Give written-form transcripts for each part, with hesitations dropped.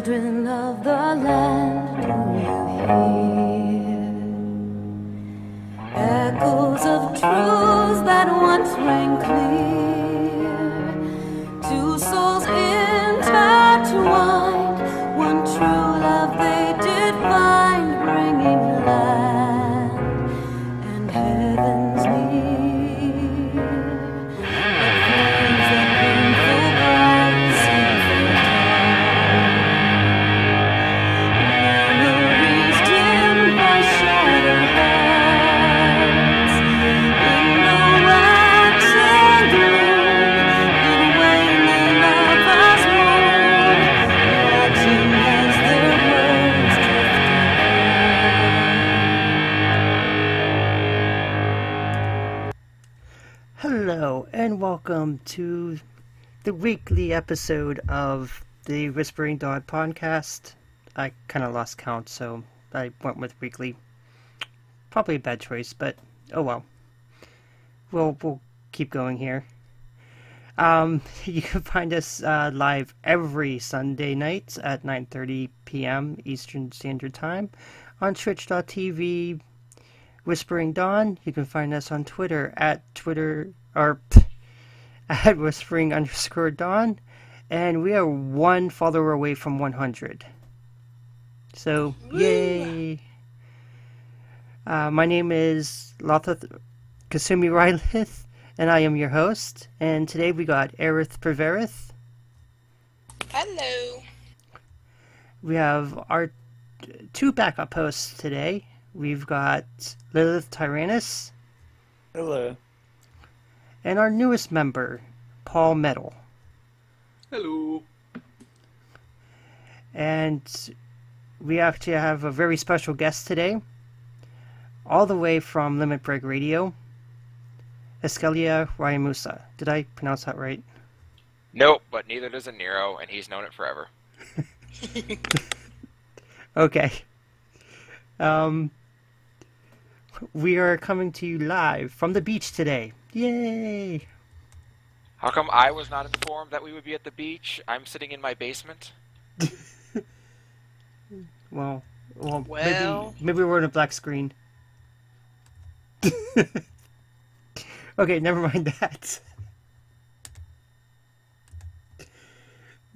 children of the land, do you hear? Echoes of truths that once rang clear. Two souls intertwined, one true love they did find, bringing land and heavens near. The flames that burn full bright seem memories dimmed by shattered hearts. In the waxing gloom, in waning lovers moon, watching as their words drift apart. Hello and welcome to the weekly episode of the Whispering Dawn podcast. I kind of lost count, so I went with weekly. Probably a bad choice, but oh well. We'll keep going here. You can find us live every Sunday night at 9:30 p.m. Eastern Standard Time on twitch.tv Whispering Dawn. You can find us on Twitter at Whispering_Dawn, and we are one follower away from 100. So, yay! My name is Lotha Kasumi Rylith, and I am your host. And today we got Aerith Preverith. Hello. We have our two backup hosts today. We've got Lilith Tyrannus. Hello. And our newest member, Paul Metal. Hello. And we actually have a very special guest today, all the way from Limit Break Radio, Eskalia Ryamusa. Did I pronounce that right? Nope, but neither does a Nero, and he's known it forever. Okay. We are coming to you live from the beach today. Yay! How come I was not informed that we would be at the beach? I'm sitting in my basement. Well, Well. maybe we're in a black screen. Okay, never mind that.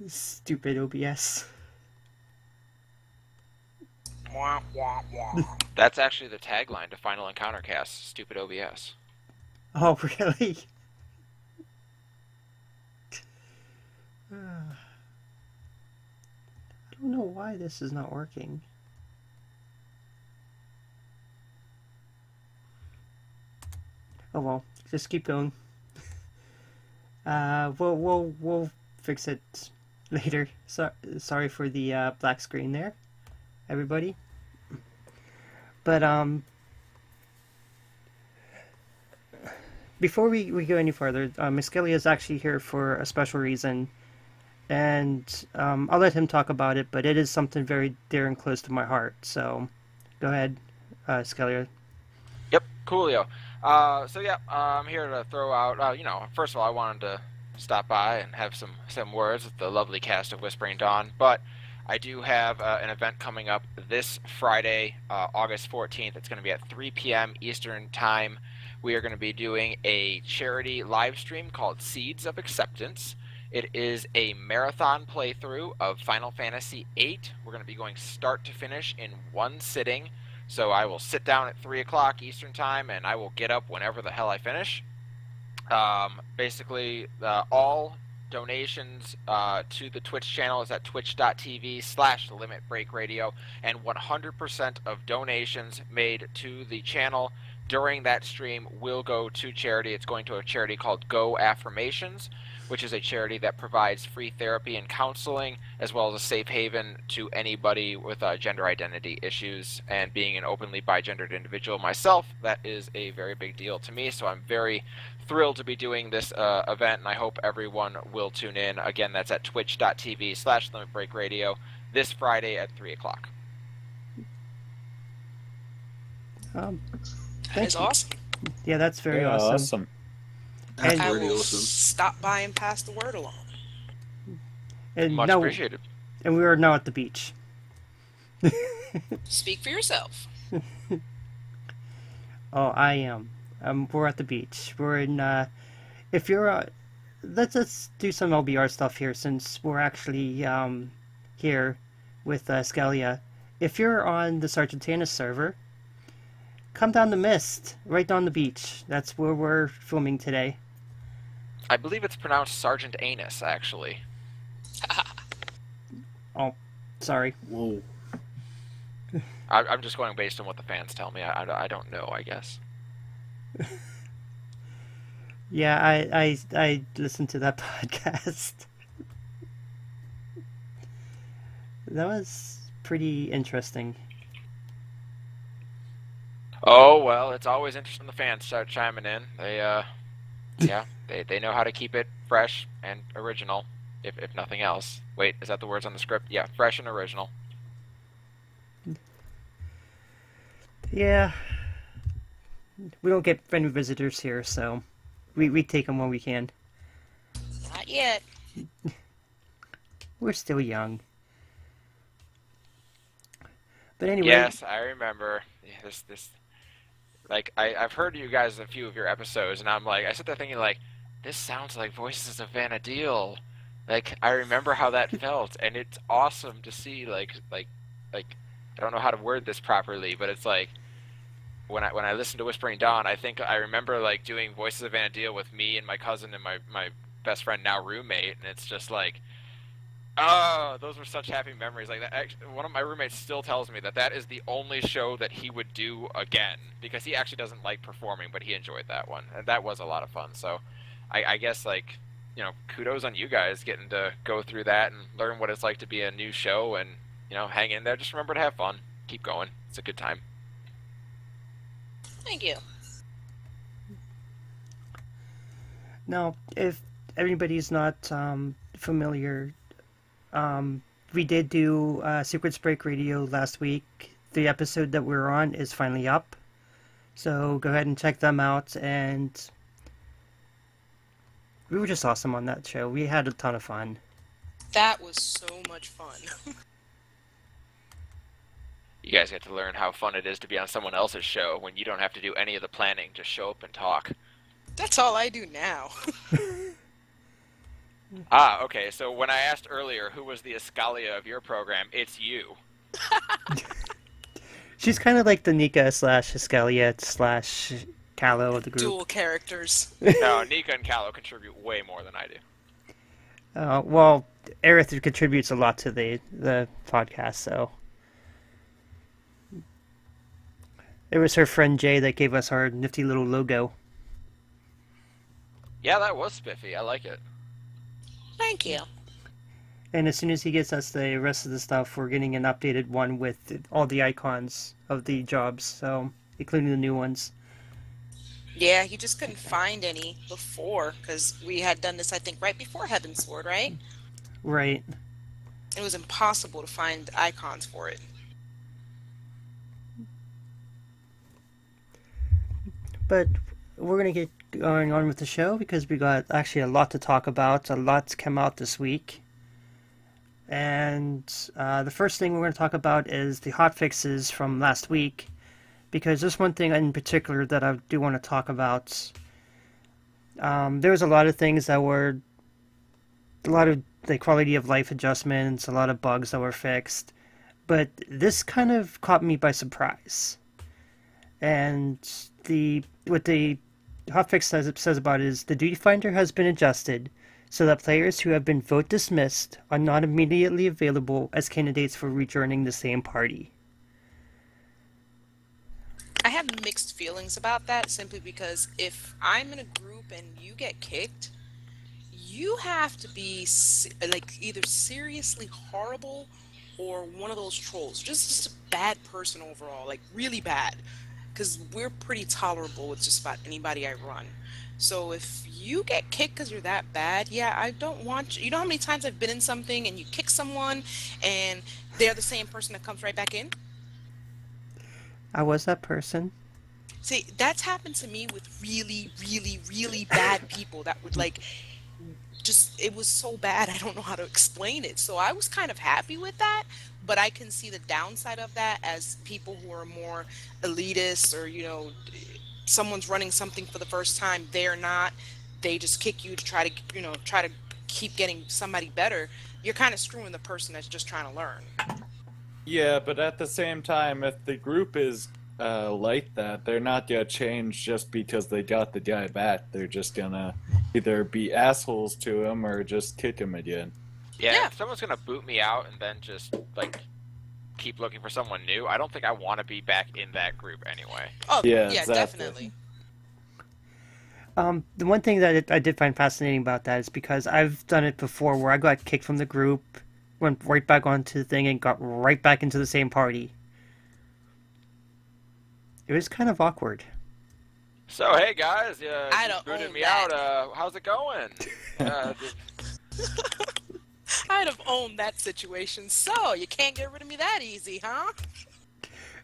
Stupid OBS. Wah, wah, wah. That's actually the tagline to Final Encounter Cast, Stupid OBS. Oh, really? I don't know why this is not working. Oh well, just keep going. We'll fix it later. Sorry for the black screen there, everybody. But before we go any further, Eskalia is actually here for a special reason, and I'll let him talk about it. But it is something very dear and close to my heart. So, go ahead, Eskalia. Yep, coolio. So yeah, I'm here to throw out, first of all, I wanted to stop by and have some words with the lovely cast of Whispering Dawn, but I do have an event coming up this Friday, August 14th. It's going to be at 3 p.m. Eastern Time. We are going to be doing a charity live stream called Seeds of Acceptance. It is a marathon playthrough of Final Fantasy VIII. We're going to be going start to finish in one sitting. So I will sit down at 3 o'clock Eastern Time, and I will get up whenever the hell I finish. Basically, all donations to the Twitch channel is at twitch.tv/limitbreakradio, and 100% of donations made to the channel during that stream will go to charity. It's going to a charity called Go Affirmations, which is a charity that provides free therapy and counseling, as well as a safe haven to anybody with gender identity issues. And being an openly bigendered individual myself, that is a very big deal to me. So I'm very thrilled to be doing this event, and I hope everyone will tune in. Again, that's at twitch.tv/limitbreakradio this Friday at 3 o'clock. That is awesome. Yeah, that's very Yeah, awesome. That's I pretty will awesome. stop by and pass the word along. And Much now, appreciated. And we are now at the beach. Speak for yourself. Oh, I am. We're at the beach. We're in, if you're, let's do some LBR stuff here since we're actually, here with, Eskalia. If you're on the Sargentana server, come down the mist, right down the beach. That's where we're filming today. I believe it's pronounced Sergeant Anus, actually. Oh, sorry. Whoa. I'm just going based on what the fans tell me. I don't know, I guess. Yeah, I listened to that podcast. That was pretty interesting. Oh, well, it's always interesting when the fans start chiming in. They, yeah, they know how to keep it fresh and original, if nothing else. Wait, is that the words on the script? Yeah, fresh and original. Yeah. We don't get any visitors here, so we take them when we can. Not yet. We're still young. But anyway... Yes, I remember. This like, I've heard you guys a few of your episodes, and I'm like, I sit there thinking, like, this sounds like Voices of Vana'diel. Like, I remember how that felt, and it's awesome to see, like, I don't know how to word this properly, but it's like, when I listen to Whispering Dawn, I think I remember, like, doing Voices of Vana'diel with me and my cousin and my best friend, now roommate, and it's just like, oh, those were such happy memories. Like, that, actually, one of my roommates still tells me that is the only show that he would do again, because he actually doesn't like performing, but he enjoyed that one, and that was a lot of fun. So I guess, like, you know, kudos on you guys getting to go through that and learn what it's like to be a new show, and, you know, hang in there. Just remember to have fun. Keep going. It's a good time. Thank you. Now, if everybody's not familiar, we did do Secrets Break Radio last week. The episode that we're on is finally up. So go ahead and check them out. And we were just awesome on that show. We had a ton of fun. That was so much fun. You guys get to learn how fun it is to be on someone else's show when you don't have to do any of the planning. Just show up and talk. That's all I do now. Ah, okay, so when I asked earlier who was the Eskalia of your program, it's you. She's kind of like the Nika / Eskalia / Callow of the group. Dual characters. No, Nika and Callow contribute way more than I do. Well, Aerith contributes a lot to the podcast, so... It was her friend Jay that gave us our nifty little logo. Yeah, that was spiffy. I like it. Thank you. And as soon as he gets us the rest of the stuff, we're getting an updated one with all the icons of the jobs, so including the new ones. Yeah, he just couldn't find any before, because we had done this, I think, right before Heaven's Sword, right? Right. It was impossible to find icons for it. But we're going to get going on with the show because we got actually a lot to talk about. A lot's come out this week. And the first thing we're going to talk about is the hotfixes from last week. Because there's one thing in particular that I do want to talk about. There was a lot of things that were... A lot of the quality of life adjustments, a lot of bugs that were fixed. But this kind of caught me by surprise. And what the hotfix says about it is the duty finder has been adjusted so that players who have been vote dismissed are not immediately available as candidates for rejoining the same party. I have mixed feelings about that simply because if I'm in a group and you get kicked, you have to be like either seriously horrible or one of those trolls. Just a bad person overall, like really bad. Because we're pretty tolerable with just about anybody I run. So if you get kicked because you're that bad, yeah, I don't want you. You know how many times I've been in something and you kick someone and they're the same person that comes right back in? I was that person. See, that's happened to me with really, really, really bad people that would like it was so bad, I don't know how to explain it. So I was kind of happy with that, but I can see the downside of that as people who are more elitist, or, someone's running something for the first time, they're not, they just kick you to try to keep getting somebody better. You're kind of screwing the person that's just trying to learn. Yeah, but at the same time, if the group is like that, they're not gonna change just because they got the guy back. They're just gonna either be assholes to him or just kick him again. Yeah, if someone's gonna boot me out and then just keep looking for someone new, I don't think I want to be back in that group anyway. Oh yeah, exactly. Definitely. The one thing that I did find fascinating about that is because I've done it before where I got kicked from the group, went right back onto the thing, and got right back into the same party. It was kind of awkward. So, hey guys, you booted me that. out. How's it going? I'd have owned that situation. So, you can't get rid of me that easy, huh?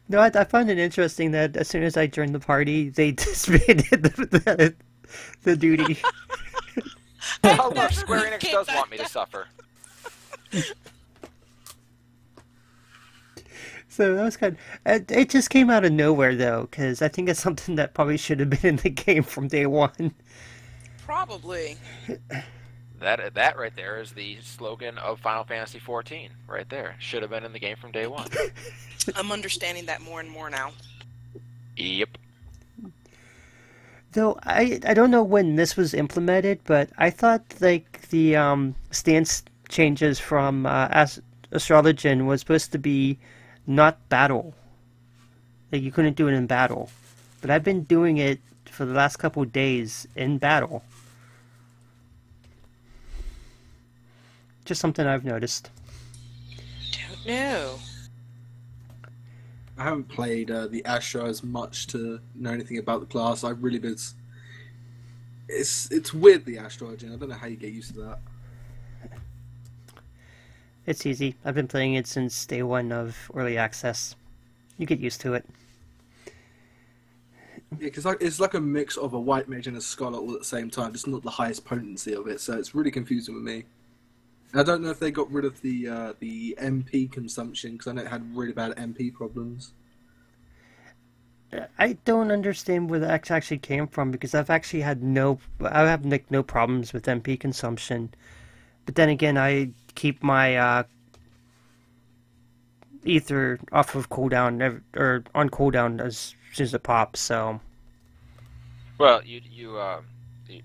No, I find it interesting that as soon as I joined the party, they disbanded the duty. Oh, look, Square Enix does want me to suffer. So that was kind of... It just came out of nowhere, though, because I think it's something that probably should have been in the game from day one. Probably. That right there is the slogan of Final Fantasy XIV. Right there. Should have been in the game from day one. I'm understanding that more and more now. Yep. Though, I don't know when this was implemented, but I thought, the stance changes from Astrologian was supposed to be not battle. Like, you couldn't do it in battle. But I've been doing it for the last couple of days in battle. Just something I've noticed. Don't know. I haven't played the Astra as much to know anything about the class. I've really been... It's weird, the Astrologian. I don't know how you get used to that. It's easy. I've been playing it since day one of early access. You get used to it. Yeah, because it's like a mix of a white mage and a scholar all at the same time. It's not the highest potency of it, so it's really confusing with me. I don't know if they got rid of the MP consumption, because I know it had really bad MP problems. I don't understand where that actually came from, because I've actually had no problems with MP consumption. But then again, I keep my ether off of cooldown, or on cooldown as soon as it pops, so... Well,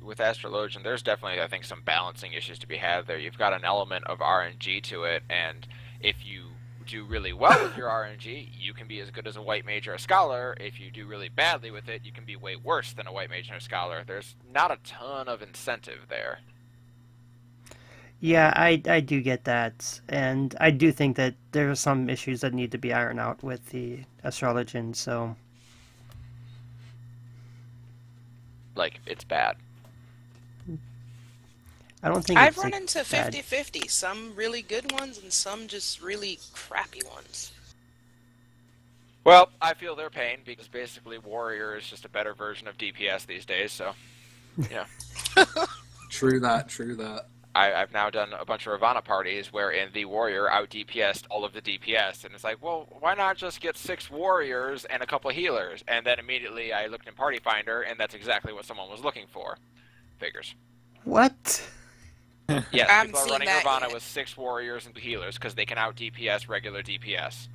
with Astrologian, there's definitely, I think, some balancing issues to be had there. You've got an element of RNG to it, and if you do really well with your RNG, you can be as good as a white mage or a scholar. If you do really badly with it, you can be way worse than a white mage or a scholar. There's not a ton of incentive there. Yeah, I do get that, and I do think that there are some issues that need to be ironed out with the Astrologian, so... Like, it's bad. I don't think I've run into 50-50. Some really good ones and some just really crappy ones. Well, I feel their pain because basically Warrior is just a better version of DPS these days, so, yeah. True that. I've now done a bunch of Ravana parties wherein the Warrior out-DPS'd all of the DPS, and it's like, well, why not just get 6 Warriors and a couple of healers? And then immediately I looked in Party Finder, and that's exactly what someone was looking for. Figures. What? Yes, people are running Ravana with 6 Warriors and healers because they can out-DPS regular DPS.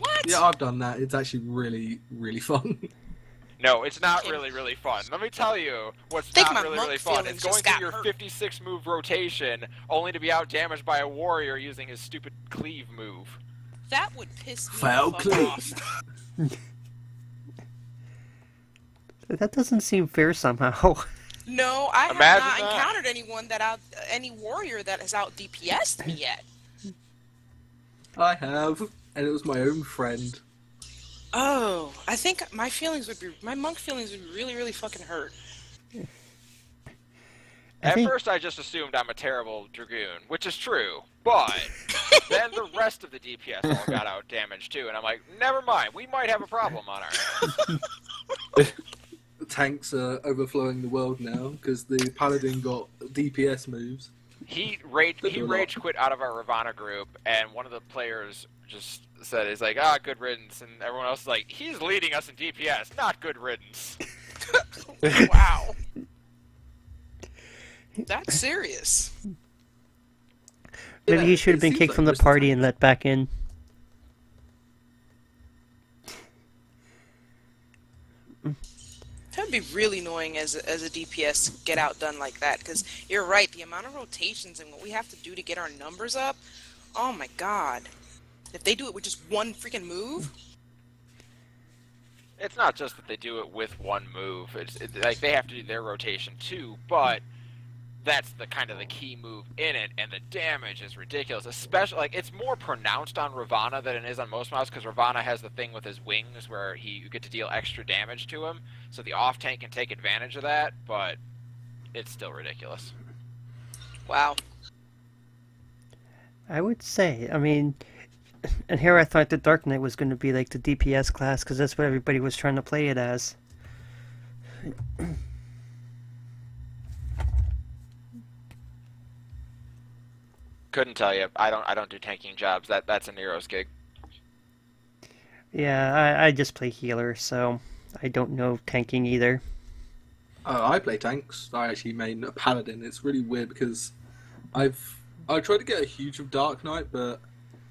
What? Yeah, I've done that. It's actually really, really fun. No, it's not really, really fun. Let me tell you what's not really, really fun. It's going through your 56-move rotation, only to be out-damaged by a warrior using his stupid cleave move. That would piss me off. That doesn't seem fair somehow. No, I have not encountered anyone any warrior that has out-DPS'd me yet. I have, and it was my own friend. Oh, I think my monk feelings would be really, really fucking hurt. At first I just assumed I'm a terrible Dragoon, which is true, but then the rest of the DPS all got out damaged too, and I'm like, never mind, we might have a problem on our hands. tanks are overflowing the world now because the paladin got DPS moves. He rage quit out of our Ravana group, and one of the players just said, "He's like, good riddance," and everyone else is like, "He's leading us in DPS, not good riddance." Wow. That's serious. Maybe Yeah, he should have it been seems kicked like from the most of the party time. and let back in. That'd be really annoying as a DPS to get outdone like that, because you're right, the amount of rotations and what we have to do to get our numbers up, oh my god. If they do it with just one freaking move, It's not just that they do it with one move. It's like they have to do their rotation too, but that's the kind of the key move in it, and the damage is ridiculous. Especially, like, it's more pronounced on Ravana than it is on most mobs, because Ravana has the thing with his wings where you get to deal extra damage to him, so the off tank can take advantage of that, but it's still ridiculous. wow. I would say, I mean, and here I thought the Dark Knight was going to be like the DPS class, because that's what everybody was trying to play it as. Couldn't tell you. I don't do tanking jobs. That's a Nero's gig. Yeah, I just play healer, so I don't know tanking either. I play tanks. I actually main a paladin. It's really weird because I tried to get a huge of Dark Knight, but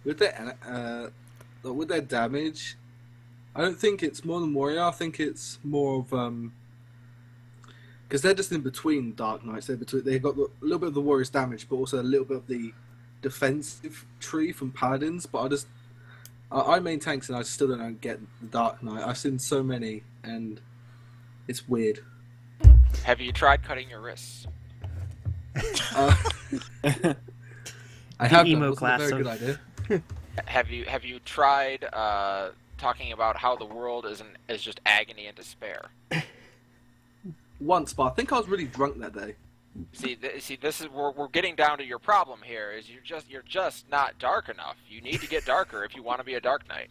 with their damage, I don't think it's more than warrior. I think it's more of because they're just in between Dark Knights. They've got a little bit of the warrior's damage, but also a little bit of the defensive tree from paladins. But I main tanks and I still don't get the Dark Knight. I've seen so many and it's weird. Have you tried cutting your wrists? I have emo done. It class wasn't a of- very good idea. Have you tried talking about how the world is just agony and despair? Once, but I think I was really drunk that day. See, this is we're getting down to your problem here. Is you're just not dark enough. You need to get darker if you want to be a Dark Knight.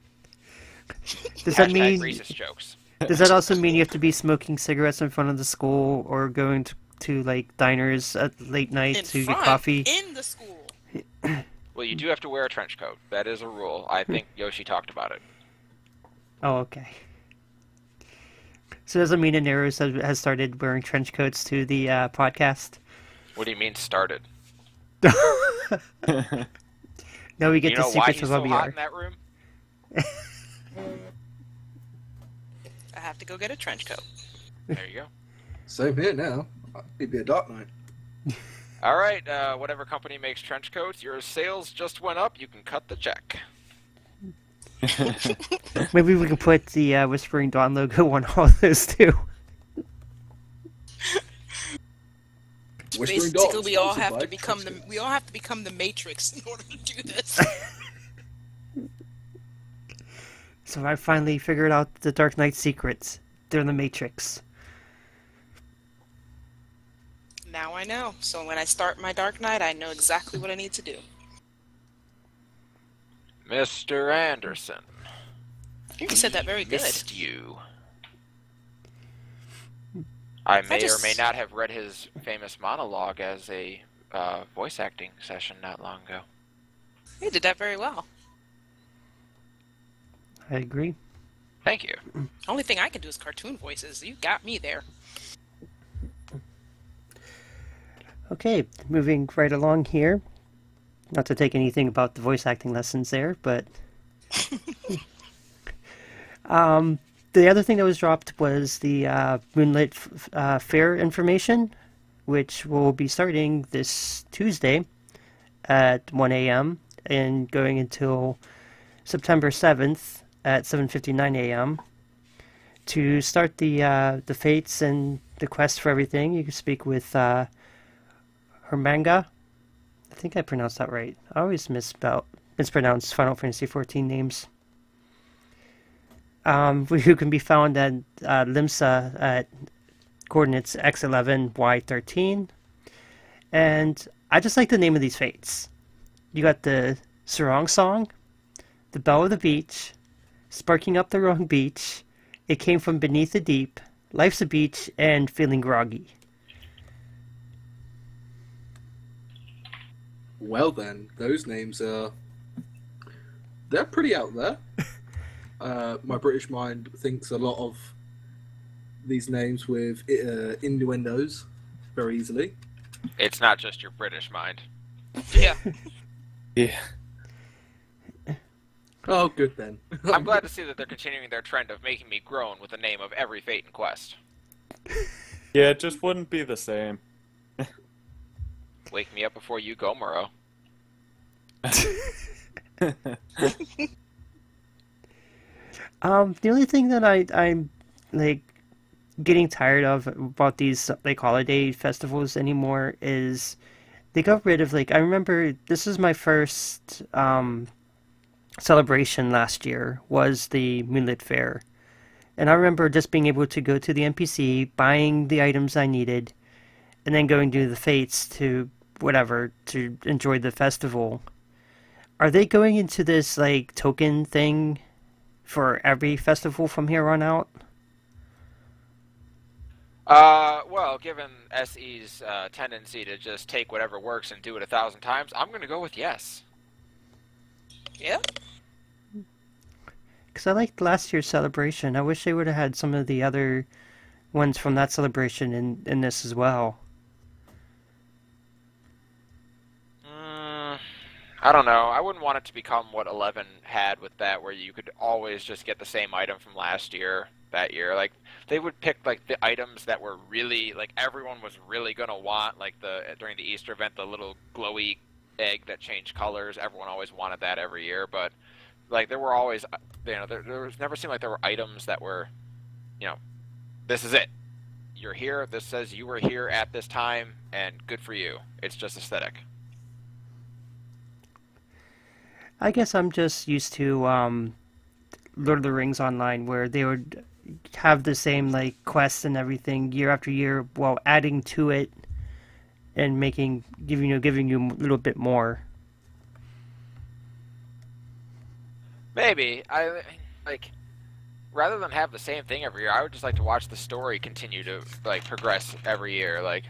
Does that mean? Racist jokes? Does that also mean you have to be smoking cigarettes in front of the school, or going to like diners at late night In to front, get coffee? in the school. Well, you do have to wear a trench coat. That is a rule. I think Yoshi talked about it. Oh, okay. So does it mean Aneros has started wearing trench coats to the podcast? What do you mean started? Now we get You the know why secrets he's of so hot in LBR. that room? I have to go get a trench coat. There you go. Same here now. It'd be a Dark Knight. All right, whatever company makes trench coats, your sales just went up. You can cut the check. Maybe we can put the Whispering Dawn logo on all of those too. Whispering Basically, Dawn, we all sponsored have by to become trench the coats. we all have to become the Matrix in order to do this. So I finally figured out the Dark Knight secrets. They're the Matrix. Now I know. So when I start my Dark Knight, I know exactly what I need to do. Mr. Anderson. I think you said that very good. Missed you. I may or may not have read his famous monologue as a voice acting session not long ago. You did that very well. I agree. Thank you. Only thing I can do is cartoon voices. You got me there. Okay, moving right along here. Not to take anything about the voice acting lessons there, but the other thing that was dropped was the Moonlit Fair information, which will be starting this Tuesday at 1 a.m. and going until September 7th at 7:59 a.m. To start the fates and the quest for everything, you can speak with Hermanga. I think I pronounced that right. I always mispronounce Final Fantasy XIV names. Who can be found at Limsa at coordinates X11, Y13. And I just like the name of these fates. You got the Sarong Song, the Bell of the Beach, Sparking Up the Wrong Beach, It Came from Beneath the Deep, Life's a Beach, and Feeling Groggy. Well then, those names they're pretty out there. My British mind thinks a lot of these names with innuendos very easily. It's not just your British mind. Yeah. Yeah. Oh, good then. I'm glad to see that they're continuing their trend of making me groan with the name of every Fate and Quest. Yeah, it just wouldn't be the same. Wake me up before you go, Murrow. The only thing that I'm like getting tired of about these like holiday festivals anymore is they got rid of, like, I remember this is my first celebration last year was the Moonlit Fair. And I remember just being able to go to the NPC, buying the items I needed, and then going to the Fates to whatever to enjoy the festival. Are they going into this like token thing for every festival from here on out? Well, given SE's tendency to just take whatever works and do it 1,000 times, I'm going to go with yes. Yeah. Because I liked last year's celebration. I wish they would have had some of the other ones from that celebration in this as well. I don't know. I wouldn't want it to become what 11 had with that, where you could always just get the same item from last year, that year. Like, they would pick, like, the items that were really, like, everyone was really going to want, like, during the Easter event, the little glowy egg that changed colors. Everyone always wanted that every year, but, like, there were always, you know, there was never seemed like there were items that were, you know, this is it. You're here, this says you were here at this time, and good for you. It's just aesthetic. I guess I'm just used to Lord of the Rings Online, where they would have the same like quests and everything year after year, while adding to it and giving you a little bit more. Maybe rather than have the same thing every year, I would just like to watch the story continue to like progress every year. Like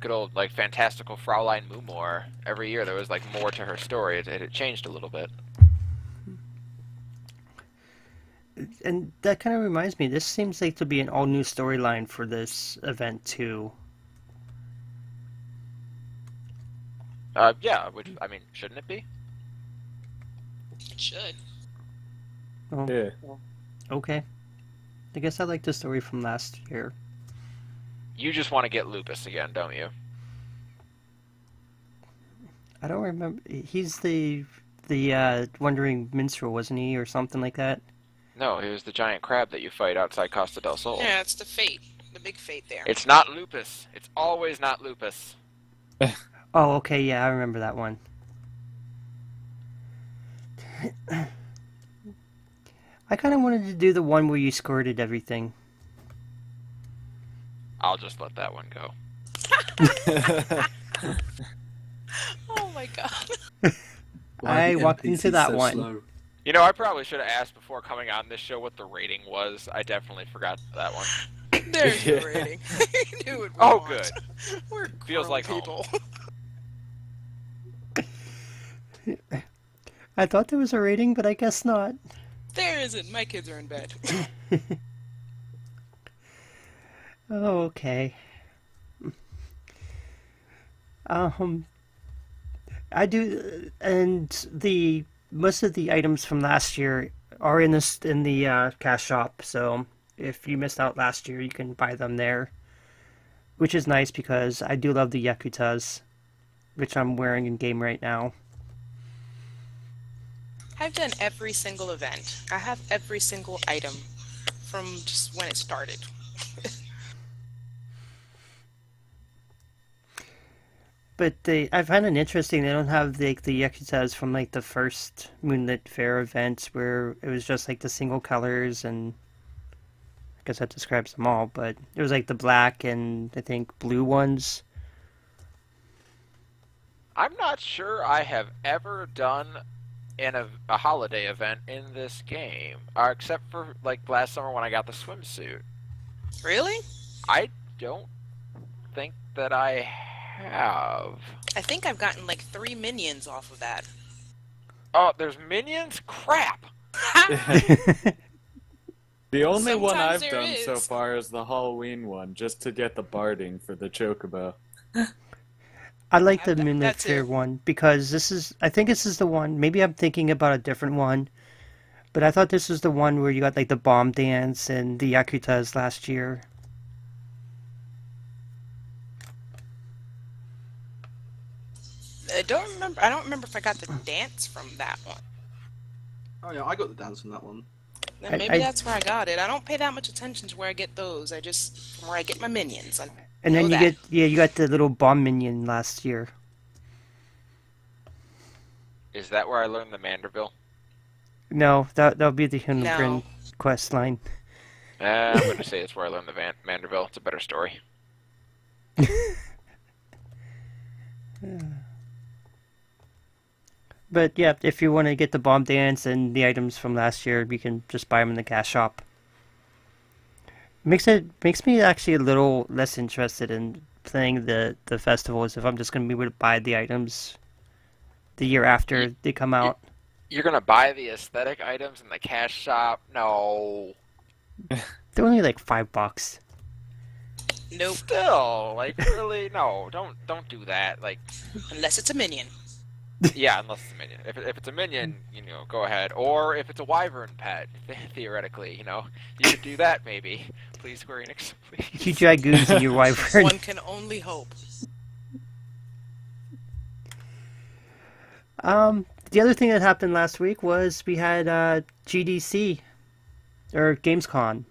good old like fantastical Fraulein Moomore. Every year there was like more to her story. It changed a little bit. And that kind of reminds me, this seems like to be an all new storyline for this event too. Yeah, I mean, shouldn't it be? It should. Oh, Yeah. okay. I guess I like the story from last year. You just want to get Lupus again, don't you? I don't remember. He's the wandering minstrel, wasn't he, or something like that? No, he was the giant crab that you fight outside Costa del Sol. Yeah, it's the fate. The big fate there. It's not Lupus. It's always not Lupus. Oh, okay, yeah, I remember that one. I kind of wanted to do the one where you squirted everything. I'll just let that one go. Oh my god. Why I are the walked NPCs into that so one. slow? You know, I probably should have asked before coming on this show what the rating was. I definitely forgot that one. There's your Yeah. rating. I knew it. Oh, was. good. We're Feels grown like home. people. I thought there was a rating, but I guess not. There isn't. My kids are in bed. Oh, okay. I do, and most of the items from last year are in the cash shop. So if you missed out last year, you can buy them there, which is nice because I do love the Yakutas, which I'm wearing in game right now. I've done every single event. I have every single item from just when it started. But I find it interesting they don't have the Yakutas from like the first Moonlit Fair event where it was just like the single colors, and I guess that describes them all, but it was like the black and I think blue ones. I'm not sure I have ever done a holiday event in this game, except for like last summer when I got the swimsuit. Really? I don't think that I have. I think I've gotten like 3 minions off of that. Oh, there's minions? Crap! The only one Sometimes I've there done so is. far is the Halloween one, just to get the barding for the chocobo. I like the That- Moonlit that's Fair it. one because I think this is the one, maybe I'm thinking about a different one, but I thought this was the one where you got like the bomb dance and the Yakutas last year. I don't remember if I got the dance from that one. Oh yeah, I got the dance from that one. Then maybe that's where I got it. I don't pay that much attention to where I get those. I just where I get my minions. And then know you that. you got the little bomb minion last year. Is that where I learned the Manderville? No, that'll be the Hunelgren No. quest line. I'm going to say it's where I learned the Manderville. It's a better story. But yeah, if you want to get the bomb dance and the items from last year, you can just buy them in the cash shop. Makes me actually a little less interested in playing the festivals if I'm just going to be able to buy the items the year after they come out. You're going to buy the aesthetic items in the cash shop? No. They're only like $5. Nope. Still, like, really? No, don't do that. Like, Unless it's a minion. yeah, unless it's a minion. If it's a minion, go ahead. Or if it's a wyvern pet, theoretically, you could do that maybe. Please, Square Enix, please. You dragoons and your wyvern. One can only hope. The other thing that happened last week was we had GDC, or Gamescom,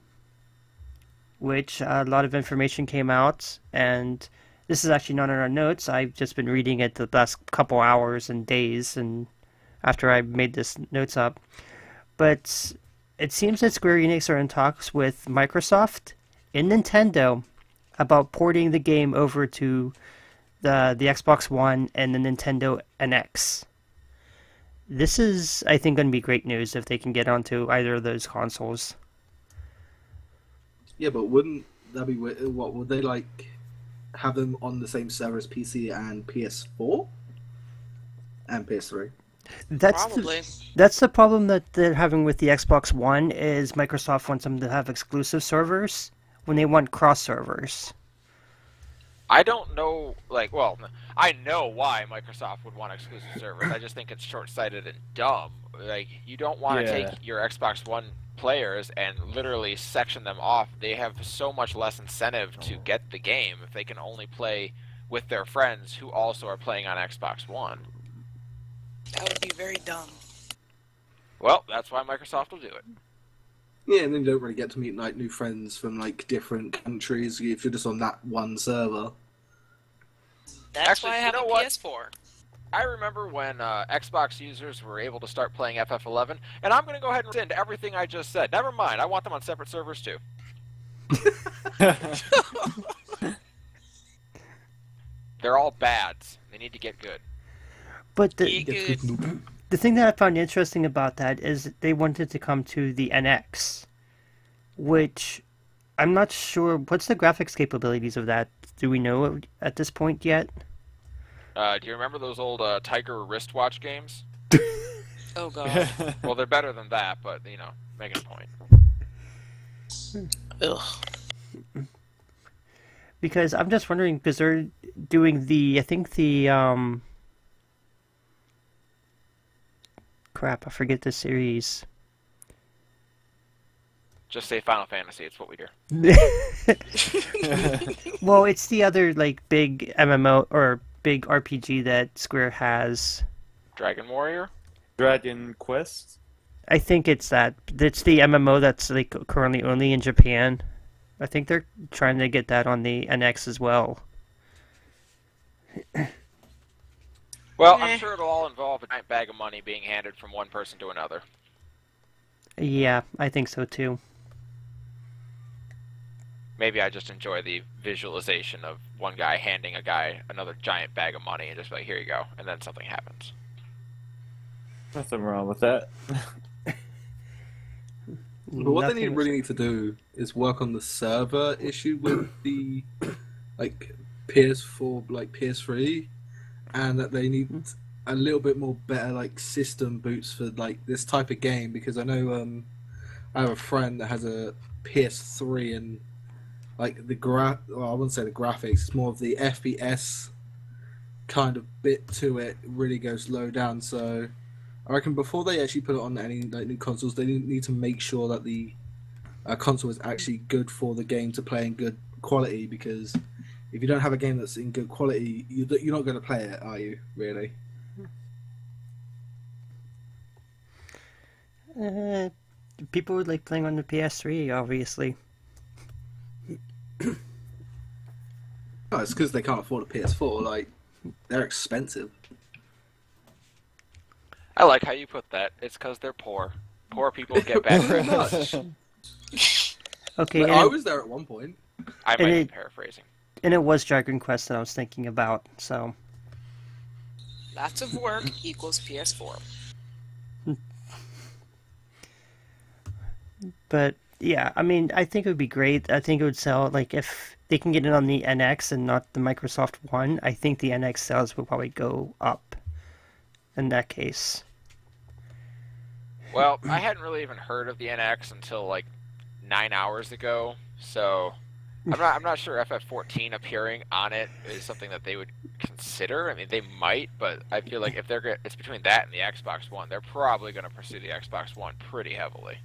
which a lot of information came out, and this is actually not in our notes. I've just been reading it the last couple hours and days, and after I made this notes up. But it seems that Square Enix are in talks with Microsoft and Nintendo about porting the game over to the Xbox One and the Nintendo NX. This is, I think, going to be great news if they can get onto either of those consoles. Yeah, but wouldn't that be what would they like have them on the same server as PC and PS4 and PS3? Probably. That's the problem that they're having with the Xbox One is Microsoft wants them to have exclusive servers when they want cross servers. I don't know, I know why Microsoft would want exclusive servers. I just think it's short-sighted and dumb. Like, you don't want to take your Xbox One players and literally section them off. They have so much less incentive to get the game if they can only play with their friends who also are playing on Xbox One. That would be very dumb. Well, that's why Microsoft will do it. Yeah, and then you don't really get to meet like new friends from like different countries if you're just on that one server. That's Actually, why I you have know a what? PS4. I remember when Xbox users were able to start playing FF11, and I'm going to go ahead and rescind everything I just said. Never mind, I want them on separate servers too. They're all bads. They need to get good. But Be good. the thing that I found interesting about that is that they wanted to come to the NX, which I'm not sure. What's the graphics capabilities of that? Do we know at this point yet? Do you remember those old Tiger wristwatch games? Oh god. Well, they're better than that, but, making a point. Ugh. Because I'm just wondering, because they're doing I think the, crap, I forget the series. Just say Final Fantasy, it's what we hear. Well, it's the other, big MMO, or big RPG that Square has. Dragon Warrior? Dragon Quest? I think it's that. It's the MMO that's, currently only in Japan. I think they're trying to get that on the NX as well. Well, I'm sure it'll all involve a giant bag of money being handed from one person to another. Yeah, I think so too. Maybe I just enjoy the visualization of one guy handing a guy another giant bag of money and just be like, here you go, and then something happens. Nothing wrong with that. But what they Nothing really need to do is work on the server issue with the like PS4, like PS3, and that they need a little bit more better like system boots for like this type of game, because I know I have a friend that has a PS3 and like well, I wouldn't say the graphics, it's more of the FPS kind of bit to it really goes low down. So I reckon before they actually put it on any like new consoles, they need to make sure that the console is actually good for the game to play in good quality, because if you don't have a game that's in good quality, you're not going to play it, are you, really? People would like playing on the PS3, obviously. Oh, it's because they can't afford a PS4. Like, they're expensive. I like how you put that. It's because they're poor. Poor people get bad Pretty graphics. much. Okay, Like, and, I was there at one point. I might be paraphrasing. and it was Dragon Quest that I was thinking about, so... Lots of work equals PS4. But, yeah, I mean, I think it would be great. I think it would sell, like, if they can get it on the NX and not the Microsoft One, I think the NX sales will probably go up in that case. Well, I hadn't really even heard of the NX until like 9 hours ago, so I'm not sure FF14 appearing on it is something that they would consider. I mean, they might, but I feel like if it's between that and the Xbox One, they're probably going to pursue the Xbox One pretty heavily.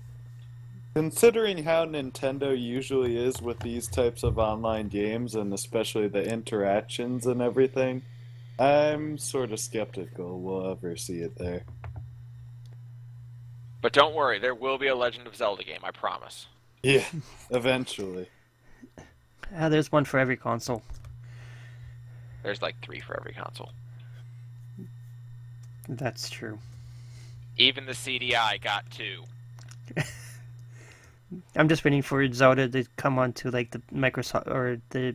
Considering how Nintendo usually is with these types of online games, and especially the interactions and everything, I'm sort of skeptical we'll ever see it there. But don't worry, there will be a Legend of Zelda game, I promise. Yeah, eventually. There's one for every console. There's like 3 for every console. That's true. Even the CDI got 2. I'm just waiting for Zelda to come onto like the Microsoft or the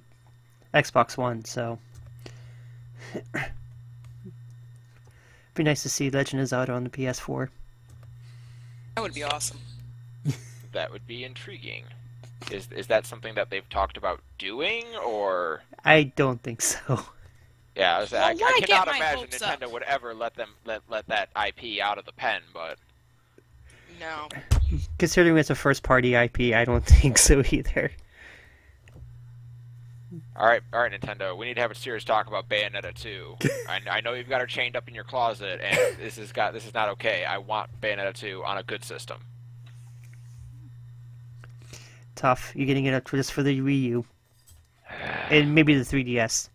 Xbox One, so be nice to see Legend of Zelda on the PS4. That would be awesome. That would be intriguing. Is that something that they've talked about doing, or? I don't think so. Yeah, I Well, why get cannot my imagine hopes Nintendo up? would ever let that IP out of the pen, but No. Considering it's a first-party IP, I don't think so either. all right, Nintendo, we need to have a serious talk about Bayonetta 2. I know you've got her chained up in your closet, and this is not okay. I want Bayonetta 2 on a good system. Tough. You're getting it up just for the Wii U. And maybe the 3DS.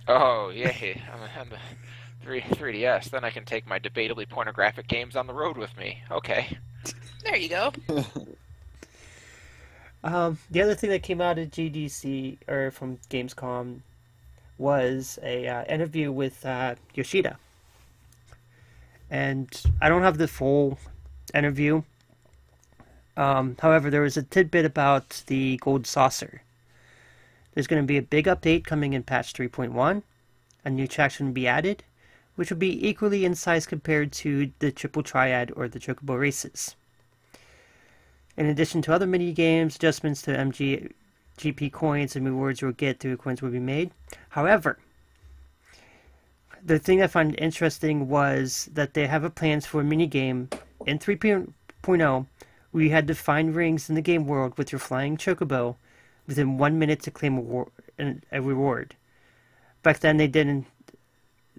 Oh, yeah, I'm the 3DS. Then I can take my debatably pornographic games on the road with me. Okay. There you go. The other thing that came out of GDC, or from Gamescom, was a interview with Yoshida. And I don't have the full interview. However, there was a tidbit about the Gold Saucer. There's going to be a big update coming in patch 3.1. A new attraction will be added, which will be equally in size compared to the Triple Triad or the Chocobo Races. In addition to other mini-games, adjustments to GP coins and rewards you'll get through coins will be made. However, the thing I find interesting was that they have a plans for a mini-game in 3.0 where you had to find rings in the game world with your flying chocobo within 1 minute to claim a reward. Back then they didn't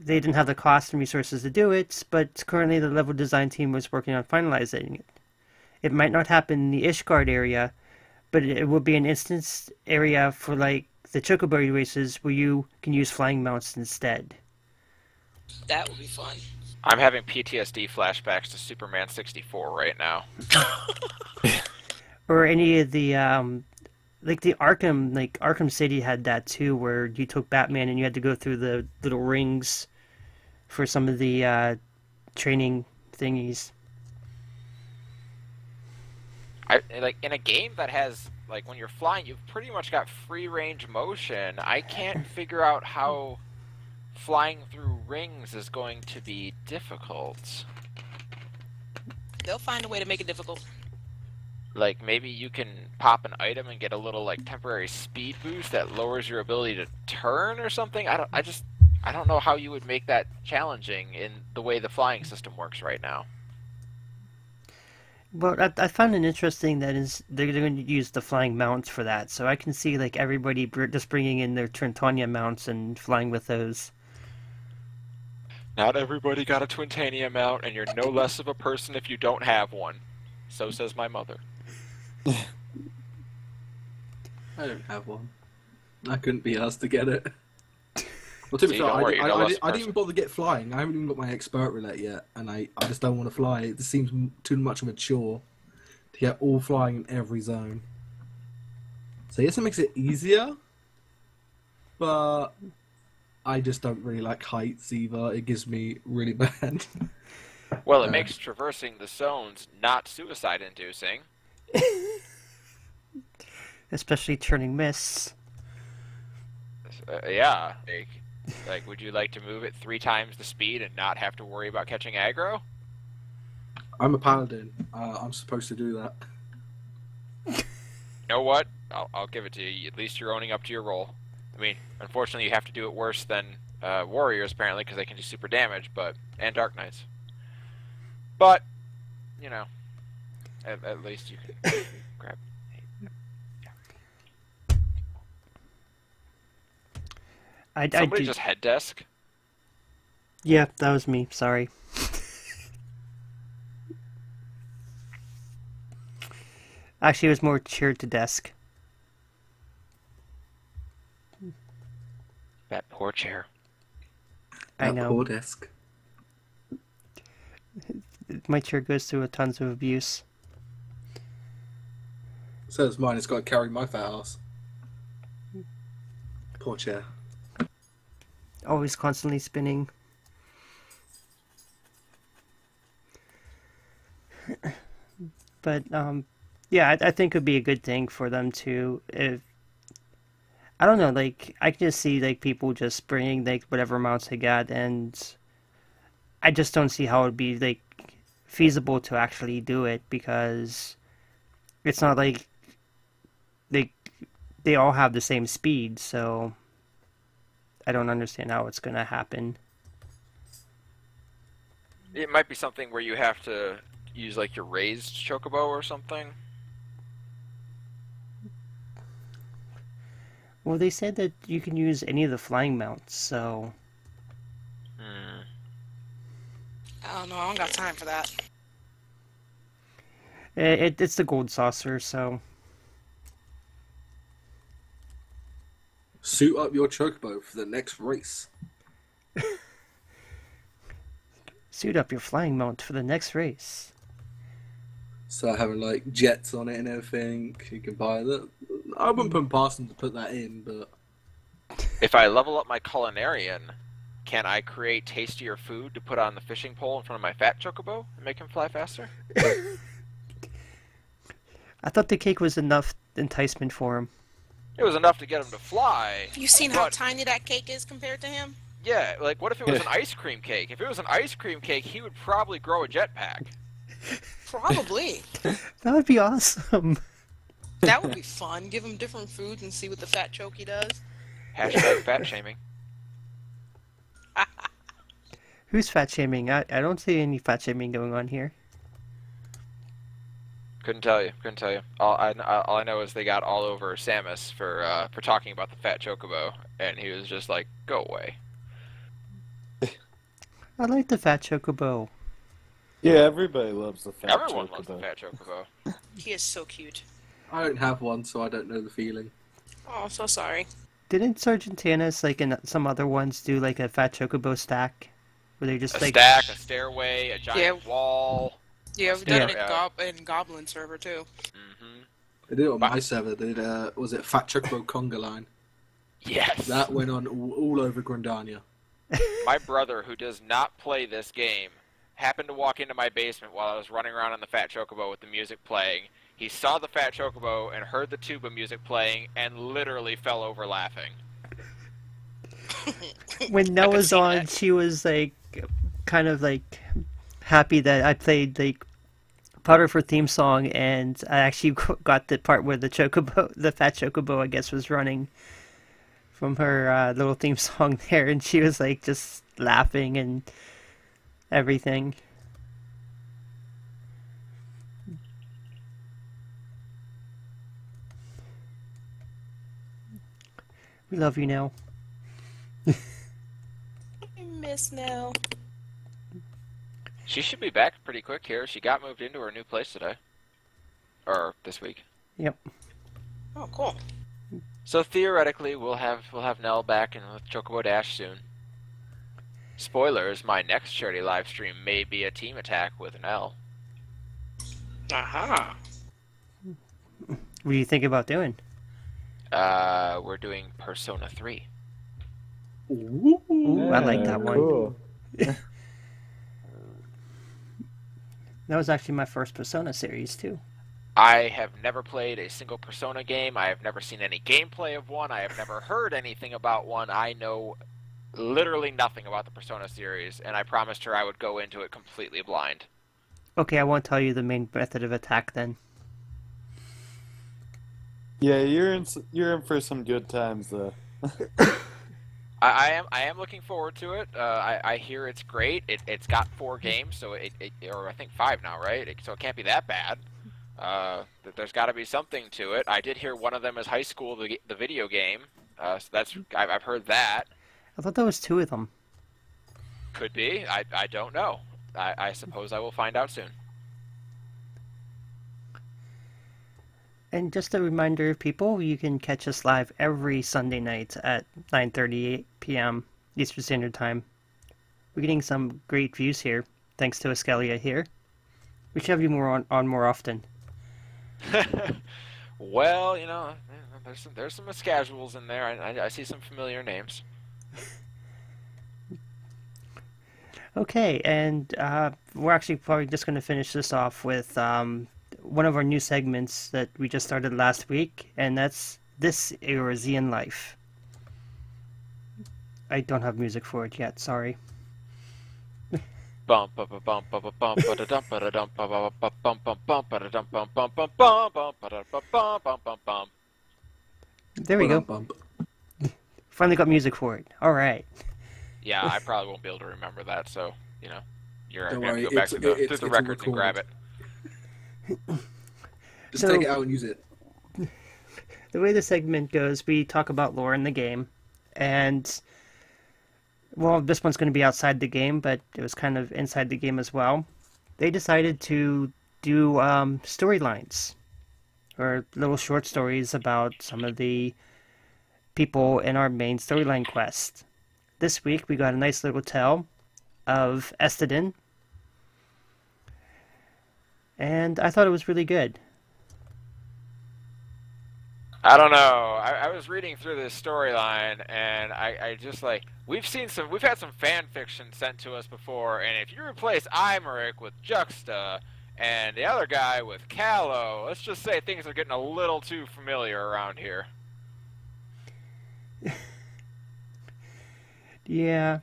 have the cost and resources to do it, but currently the level design team was working on finalizing it. It might not happen in the Ishgard area, but it will be an instance area for like the chocobo races where you can use flying mounts instead. That would be fun. I'm having PTSD flashbacks to Superman 64 right now. Or any of the like the Arkham City had that too, where you took Batman and you had to go through the little rings for some of the training thingies. Like in a game that has like when you're flying, you've pretty much got free range motion. I can't figure out how flying through rings is going to be difficult. They'll find a way to make it difficult. Like, maybe you can pop an item and get a little, like, temporary speed boost that lowers your ability to turn or something? I don't know how you would make that challenging in the way the flying system works right now. Well, I found it interesting that they're going to use the flying mounts for that, so I can see like everybody just bringing in their Trintania mounts and flying with those. Not everybody got a Twintania mount, and you're no less of a person if you don't have one. So says my mother. I don't have one. I couldn't be asked to get it. Well, to be fair, I didn't even bother to get flying. I haven't even got my expert roulette yet, and I just don't want to fly. It just seems too much of a chore to get all flying in every zone. So yes, it makes it easier, but I just don't really like heights either. It gives me really bad. Well, it makes traversing the zones not suicide-inducing. Especially turning mists. Yeah. Like, would you like to move at 3 times the speed and not have to worry about catching aggro? I'm a paladin. I'm supposed to do that. You know what? I'll give it to you. At least you're owning up to your role. I mean, unfortunately, you have to do it worse than warriors, apparently, because they can do super damage, and Dark Knights. But, you know, at least you can grab... Somebody just head desk? Yeah, that was me. Sorry. Actually, it was more chair to desk. That poor chair. I know. That poor desk. My chair goes through tons of abuse. So does mine. It's got to carry my fat ass. Poor chair. Always constantly spinning. But yeah, I think it would be a good thing for them to, if I don't know, like I can just see like people just bringing like whatever amounts they got, and I just don't see how it would be like feasible to actually do it, because it's not like they all have the same speed, so I don't understand how it's gonna happen. It might be something where you have to use like your raised chocobo or something. Well, they said that you can use any of the flying mounts, so... I don't know, I don't got time for that. It's the gold saucer, so... Suit up your chocobo for the next race. Suit up your flying mount for the next race. So having like jets on it and everything, you can buy that. I wouldn't put past them to put that in, but If I level up my culinarian, can I create tastier food to put on the fishing pole in front of my fat chocobo and make him fly faster? I thought the cake was enough enticement for him. It was enough to get him to fly. Have you seen how tiny that cake is compared to him? Yeah, like what if it was an ice cream cake? If it was an ice cream cake, he would probably grow a jetpack. Probably. That would be awesome. That would be fun. Give him different foods and see what the fat chokey does. Hashtag fat shaming. Who's fat shaming? I don't see any fat shaming going on here. Couldn't tell you. Couldn't tell you. All I know is they got all over Samus for talking about the fat chocobo, and he was just like, "Go away." I like the fat chocobo. Yeah, everybody loves the fat Everyone chocobo. loves the fat chocobo. He is so cute. I don't have one, so I don't know the feeling. Oh, so sorry. Didn't Sergeant Tannis, like in some other ones, do like a fat chocobo stack? Where they just A like... stack, a stairway, a giant wall. Yeah, we've done it Yeah. in Goblin server too. Mm-hmm. They did it on my server. They did, was it Fat Chocobo Conga Line? Yes. That went on all over Grandania. My brother, who does not play this game, happened to walk into my basement while I was running around on the Fat Chocobo with the music playing. He saw the Fat Chocobo and heard the tuba music playing and literally fell over laughing. When Nell was see on, that. she was like, kind of like happy that I played like her theme song, and I actually got the part where the chocobo, the fat chocobo, I guess, was running from her little theme song there, and she was like just laughing and everything. We love you, Nell. Miss Nell. She should be back pretty quick here. She got moved into her new place today. Or this week. Yep. Oh, cool. So theoretically, we'll have Nell back in with Chocobo Dash soon. Spoilers: my next charity live stream may be a team attack with Nell. Aha. What do you think about doing? We're doing Persona 3. Ooh, I like that one. Cool. That was actually my first Persona series, too. I have never played a single Persona game. I have never seen any gameplay of one. I have never heard anything about one. I know literally nothing about the Persona series, and I promised her I would go into it completely blind. Okay, I won't tell you the main method of attack then. Yeah, you're in for some good times though. I am looking forward to it. I hear it's great. It's got 4 games, so or I think 5 now, right? So it can't be that bad. There's got to be something to it. I did hear one of them is High School, the video game. So I've heard that. I thought there was 2 of them. Could be. I don't know. I suppose I will find out soon. And just a reminder, people, you can catch us live every Sunday night at 9:38 p.m. Eastern Standard Time. We're getting some great views here, thanks to Eskalia here. We should have you on more often. Well, you know, there's some casuals in there. I see some familiar names. Okay, and we're actually probably just going to finish this off with one of our new segments that we just started last week, and that's This Eurazean Life. I don't have music for it yet, sorry. There we go. Finally got music for it. Alright. Yeah, I probably won't be able to remember that, so, you know, you're Don't going to worry, go back it's- to it's the records and grab recorded. it. Just So- take it out and use it. The way the segment goes, we talk about lore in the game, and, well, this one's going to be outside the game, but it was kind of inside the game as well. They decided to do storylines, or little short stories about some of the people in our main storyline quest. This week, we got a nice little tale of Estedin, and I thought it was really good. I don't know. I was reading through this storyline, and I just like we've had some fan fiction sent to us before, and if you replace Imeric with Juxta and the other guy with Callow, let's just say things are getting a little too familiar around here. Yeah.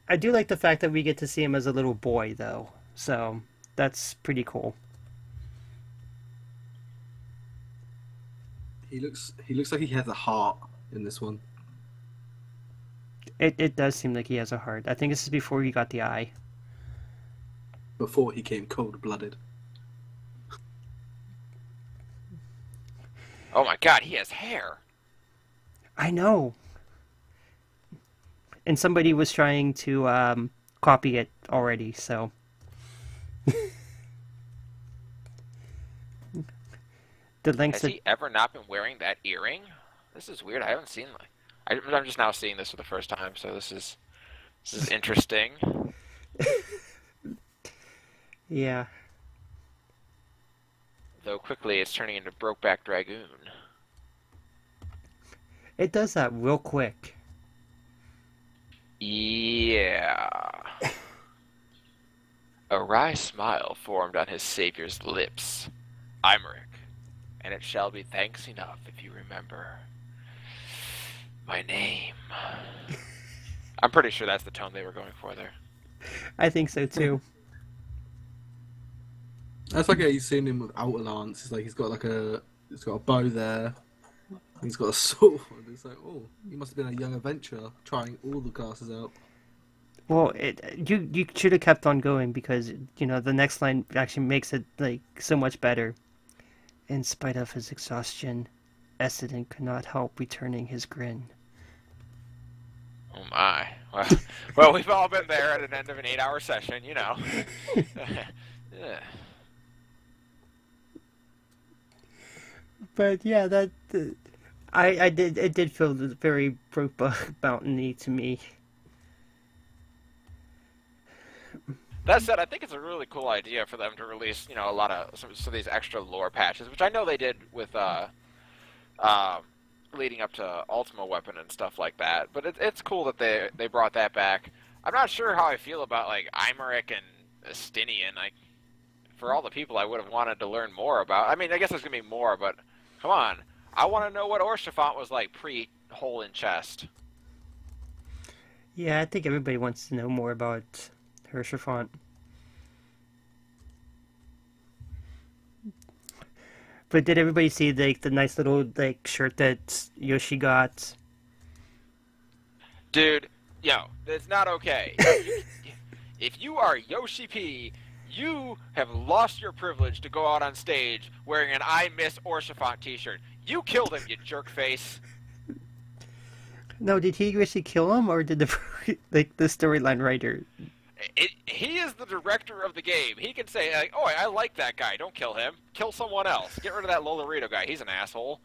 I do like the fact that we get to see him as a little boy, though, so that's pretty cool. He looks like he has a heart in this one. It does seem like he has a heart. I think this is before he got the eye. Before he came cold-blooded. Oh my God, he has hair. I know. And somebody was trying to copy it already, so. The lengths Has he ever not been wearing that earring? This is weird. I haven't seen I'm just now seeing this for the first time, so this is interesting. Yeah. Though quickly it's turning into Brokeback Dragoon. It does that real quick. Yeah. A wry smile formed on his savior's lips. Imeric, and it shall be thanks enough if you remember my name. I'm pretty sure that's the tone they were going for there. I think so too. That's like you've seen him with Outer Lance. It's like he's got a bow there. He's got a sword. It's like, oh, he must have been a young adventurer trying all the classes out. Well, you should have kept on going because, the next line actually makes it, like, so much better. In spite of his exhaustion, Essendon could not help returning his grin. Oh my. Well, we've all been there at an end of an 8-hour session, Yeah. But yeah, it did feel very Brokeback Mountain-y to me. That said, I think it's a really cool idea for them to release, a lot of some of these extra lore patches, which I know they did with leading up to Ultima Weapon and stuff like that. But it's cool that they brought that back. I'm not sure how I feel about like Imeric and Estinian. Like, for all the people I would have wanted to learn more about. I mean, I guess there's gonna be more, but come on, I want to know what Orshafont was like pre-hole in chest. Yeah, I think everybody wants to know more about Orshafont. But did everybody see the nice little shirt that Yoshi got? Dude, it's not okay. If you are Yoshi P, you have lost your privilege to go out on stage wearing an I Miss Orshafont t-shirt. You killed him, you jerk face. No, did he actually kill him, or did the storyline writer? He is the director of the game. He can say, like, oh, I like that guy. Don't kill him. Kill someone else. Get rid of that Lolorito guy. He's an asshole.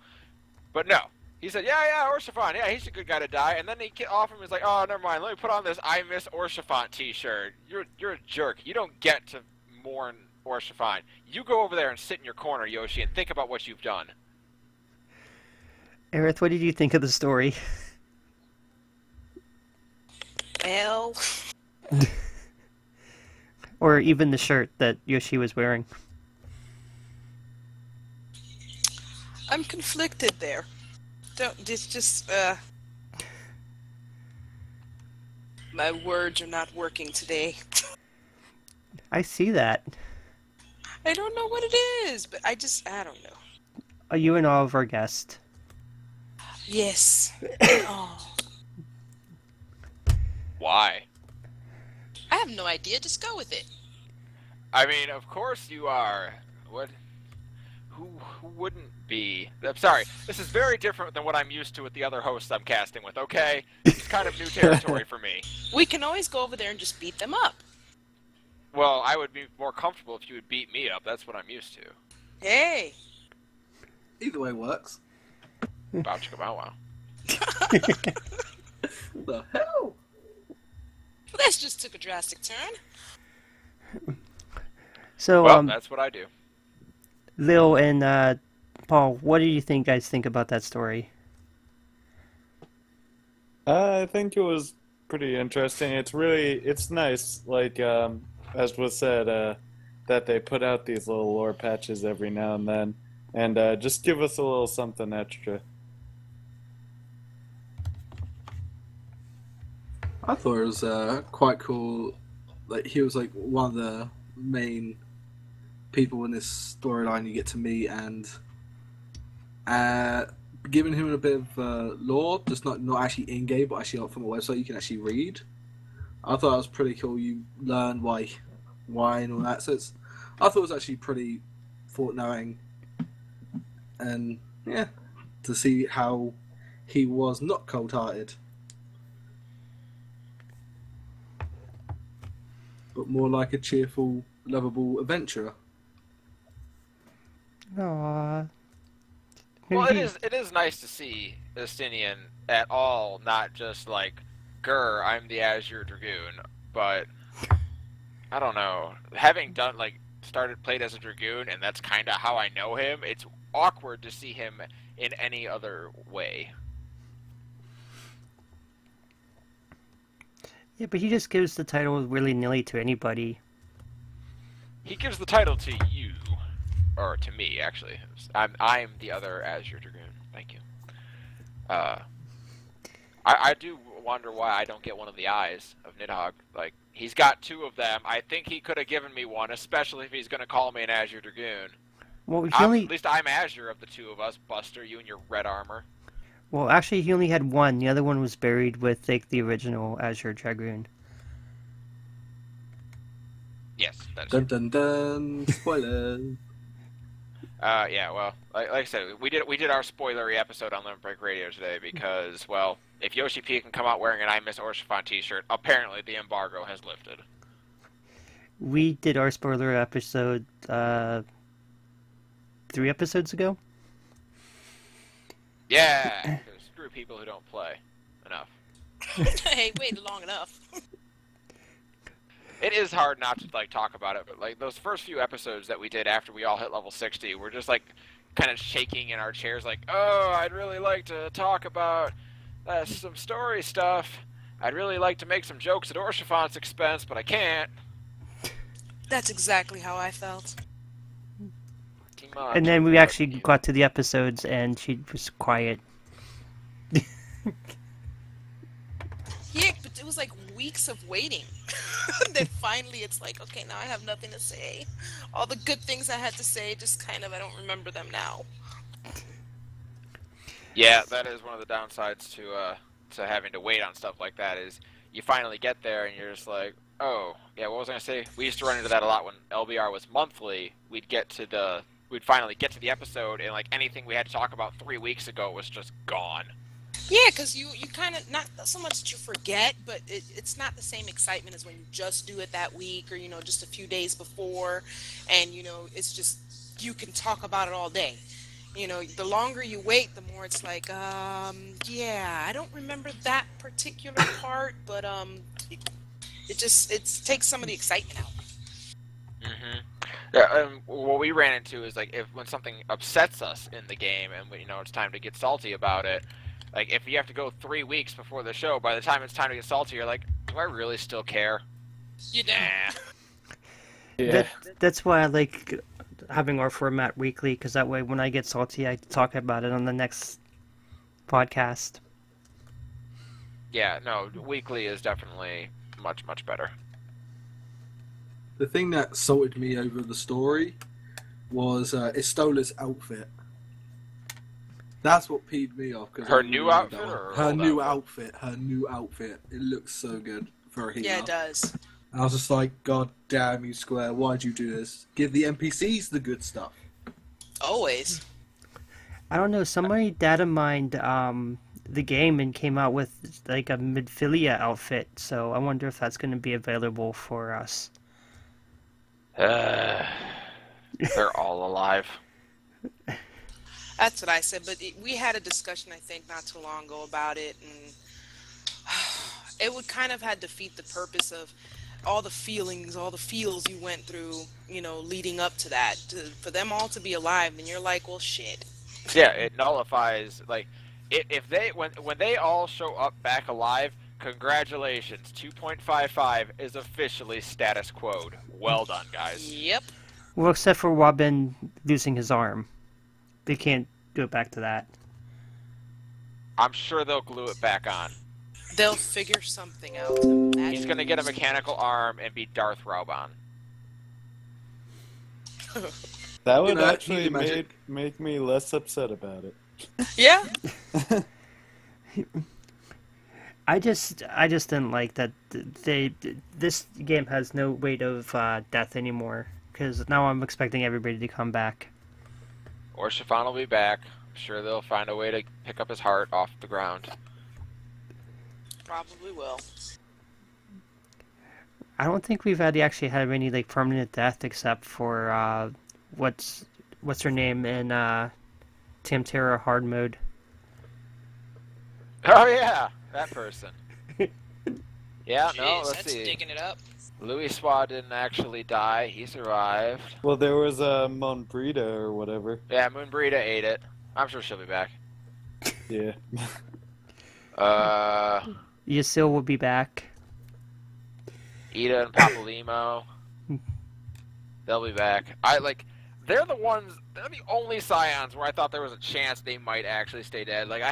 But no. He said, yeah, Orshafont. Yeah, he's a good guy to die. And then he off him. He's like, oh, never mind. Let me put on this I Miss Orshafont t-shirt. You're a jerk. You don't get to mourn Orshafont. You go over there and sit in your corner, Yoshi, and think about what you've done. Aerith, what did you think of the story? Well... Or even the shirt that Yoshi was wearing. I'm conflicted there. My words are not working today. I see that. I don't know what it is, but I don't know. Are you in awe of our guest? Yes. Oh. Why? I have no idea. Just go with it. I mean, of course you are. What? Who wouldn't be? I'm sorry. This is very different than what I'm used to with the other hosts I'm casting with, okay? It's kind of new territory for me. We can always go over there and just beat them up. Well, I would be more comfortable if you would beat me up. That's what I'm used to. Hey. Either way works. Bow chicka bow wow. The hell? Well, this just took a drastic turn. So, well, that's what I do. Lil and Paul, what do you guys think about that story? I think it was pretty interesting. It's nice, like, as was said, that they put out these little lore patches every now and then, and just give us a little something extra. I thought it was quite cool. Like, he was like one of the main people in this storyline you get to meet, and giving him a bit of lore, just not actually in game, but actually from a website you can actually read. I thought that was pretty cool. You learn why and all that. So I thought it was actually pretty thought-knowing, and yeah, to see how he was not cold-hearted, but more like a cheerful, lovable adventurer. Aww. Well, it is nice to see Estinian at all, not just like, grr, I'm the Azure Dragoon, but I don't know. Having done played as a Dragoon, and that's kind of how I know him, it's awkward to see him in any other way. Yeah, but he just gives the title willy-nilly to anybody. He gives the title to you. Or to me, actually. I'm the other Azure Dragoon. Thank you. I do wonder why I don't get one of the eyes of Nidhogg. Like, He's got 2 of them. I think he could have given me one, especially if he's going to call me an Azure Dragoon. Well, At least I'm Azure of the 2 of us, Buster, you and your red armor. Well, actually, he only had one. The other one was buried with like the original Azure Dragoon. Yes, that's Dun dun dun. Spoilers. yeah, well, like I said, we did our spoilery episode on Limit Break Radio today because, well, if Yoshi P can come out wearing an I Miss Orshifon t-shirt, apparently the embargo has lifted. We did our spoiler episode 3 episodes ago. Yeah, screw people who don't play enough. Hey, waited long enough. It is hard not to like talk about it, but like those first few episodes that we did after we all hit level 60, we're just like kind of shaking in our chairs, like, oh, I'd really like to talk about some story stuff. I'd really like to make some jokes at Orshifon's expense, but I can't. That's exactly how I felt. And then we actually got to the episodes, and she was quiet. Yeah, but it was like weeks of waiting. Then finally it's like, okay, now I have nothing to say. All the good things I had to say, just kind of, I don't remember them now. Yeah, that is one of the downsides to having to wait on stuff like that, is you finally get there and you're just like, oh, yeah, what was I going to say? We used to run into that a lot when LBR was monthly. We'd finally get to the episode, and like anything we had to talk about 3 weeks ago was just gone. Yeah, because you kind of, not so much that you forget, but it's not the same excitement as when you just do it that week or, just a few days before. And, it's just, you can talk about it all day. The longer you wait, the more it's like, yeah, I don't remember that particular part, but it takes some of the excitement out. Mm-hmm. Yeah, what we ran into is like when something upsets us in the game and it's time to get salty about it. Like if you have to go 3 weeks before the show, by the time it's time to get salty, you're like, do I really still care? You do. Yeah. That's why I like having our format weekly, because that way when I get salty, I talk about it on the next podcast. Yeah, no, weekly is definitely much, much better. The thing that salted me over the story was Estola's outfit. That's what peeved me off. Her new outfit, or her new outfit? Her new outfit. It looks so good for a healer. Yeah, it does. I was just like, God damn you, Square! Why'd you do this? Give the NPCs the good stuff. Always. I don't know. Somebody data mined the game and came out with like a Midfilia outfit. So I wonder if that's going to be available for us. They're all alive. That's what I said, but we had a discussion, I think, not too long ago about it, and it would kind of had defeat the purpose of all the feelings, all the feels you went through, leading up to that. For them all to be alive, then you're like, well, shit. Yeah, it nullifies, like, if they, when they all show up back alive, congratulations, 2.55 is officially status quo. Well done, guys. Yep. Well, except for Robin losing his arm. They can't do it back to that. I'm sure they'll glue it back on. They'll figure something out. He's gonna get a mechanical arm and be Darth Rauban. That would You know, actually magic. make me less upset about it. Yeah. I just didn't like that this game has no weight of death anymore, because now I'm expecting everybody to come back. Orshifon will be back. I'm sure they'll find a way to pick up his heart off the ground. Probably will. I don't think we've actually had any like permanent death except for what's her name in Tamtera hard mode. Oh yeah, that person. Yeah, no, Jeez, let's that's see. digging it up. Louis Swa didn't actually die. He survived. Well, there was a Monbrita or whatever. Yeah, Moonbrita ate it. I'm sure she'll be back. Yeah. Yassil will be back. Ida and Papalimo. They'll be back. They're the only Scions where I thought there was a chance they might actually stay dead. Like,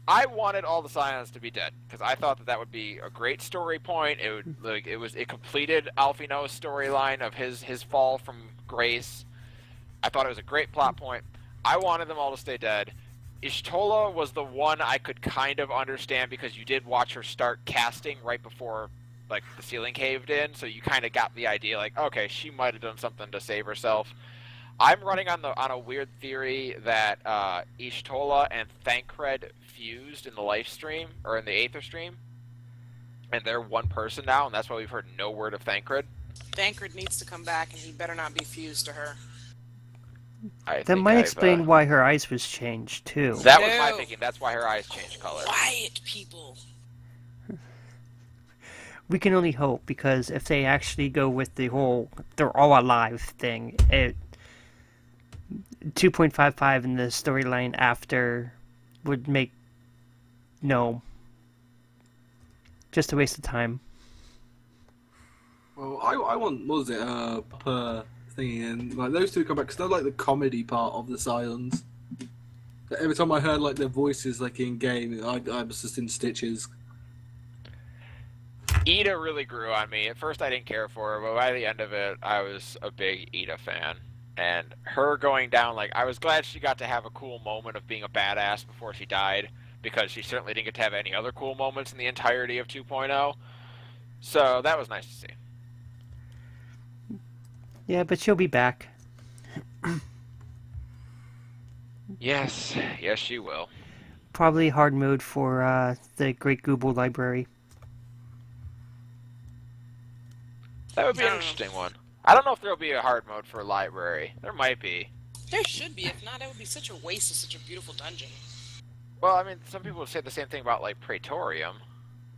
I wanted all the Scions to be dead because I thought that would be a great story point. It completed Alphino's storyline of his fall from grace. I thought it was a great plot point. I wanted them all to stay dead. Ishtola was the one I could kind of understand because you did watch her start casting right before like the ceiling caved in, so you kind of got the idea like, okay, she might have done something to save herself. I'm running on a weird theory that Ishtola and Thancred fused in the live stream or in the Aether stream, and they're one person now, and that's why we've heard no word of Thancred. Thancred needs to come back, and he better not be fused to her. That might explain why her eyes was changed too. That was my thinking. That's why her eyes changed color. Quiet, people. We can only hope, because if they actually go with the whole "they're all alive" thing, 2.55 in the storyline after would make just a waste of time. Well, I want, what was it, per thing, and like those two come back because they're like the comedy part of the Scions. Every time I heard like their voices like in game, I was just in stitches. Ida really grew on me. At first I didn't care for her, but by the end of it, I was a big Ida fan. And her going down, like, I was glad she got to have a cool moment of being a badass before she died, because she certainly didn't get to have any other cool moments in the entirety of 2.0. So that was nice to see. Yeah, but she'll be back. Yes, she will. Probably hard mode for the Great Google Library. That would be an interesting one. I don't know if there'll be a hard mode for a library. There might be. There should be. If not, it would be such a waste of such a beautiful dungeon. Well, I mean, some people would say the same thing about, like, Praetorium.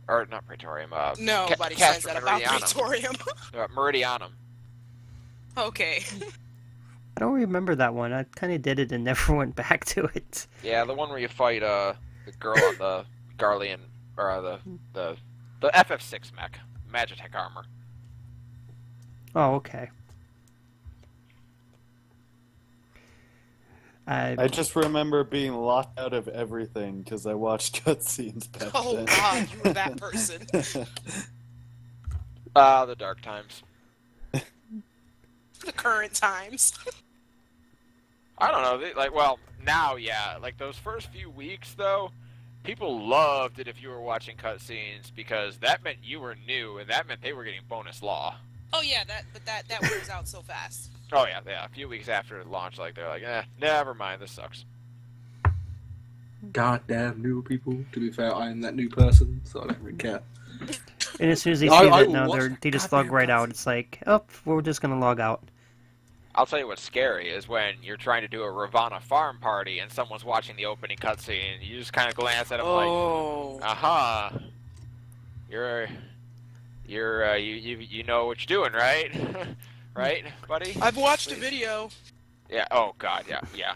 Or, not Praetorium, nobody says that about Praetorium. Meridianum. Okay. I don't remember that one. I kind of did it and never went back to it. Yeah, the one where you fight the girl on the Garlean, or the FF6 mech, Magitech armor. Oh, okay. I just remember being locked out of everything because I watched cutscenes back Oh then. God, you were that person. The dark times. The current times. I don't know. Now, yeah. Like, those first few weeks, though, people loved it if you were watching cutscenes because that meant you were new, and that meant they were getting bonus law. Oh yeah, that wears out so fast. Oh yeah. A few weeks after launch, like they're like, never mind, this sucks. Goddamn new people. To be fair, I am that new person, so I don't really care. And as soon as they see that now, they just log right out. It's like, oh, we're just gonna log out. I'll tell you what's scary is when you're trying to do a Ravana farm party and someone's watching the opening cutscene, and you just kind of glance at them like, aha, you know what you're doing, right? Right, buddy? I've watched a video. Yeah. Oh God. Yeah.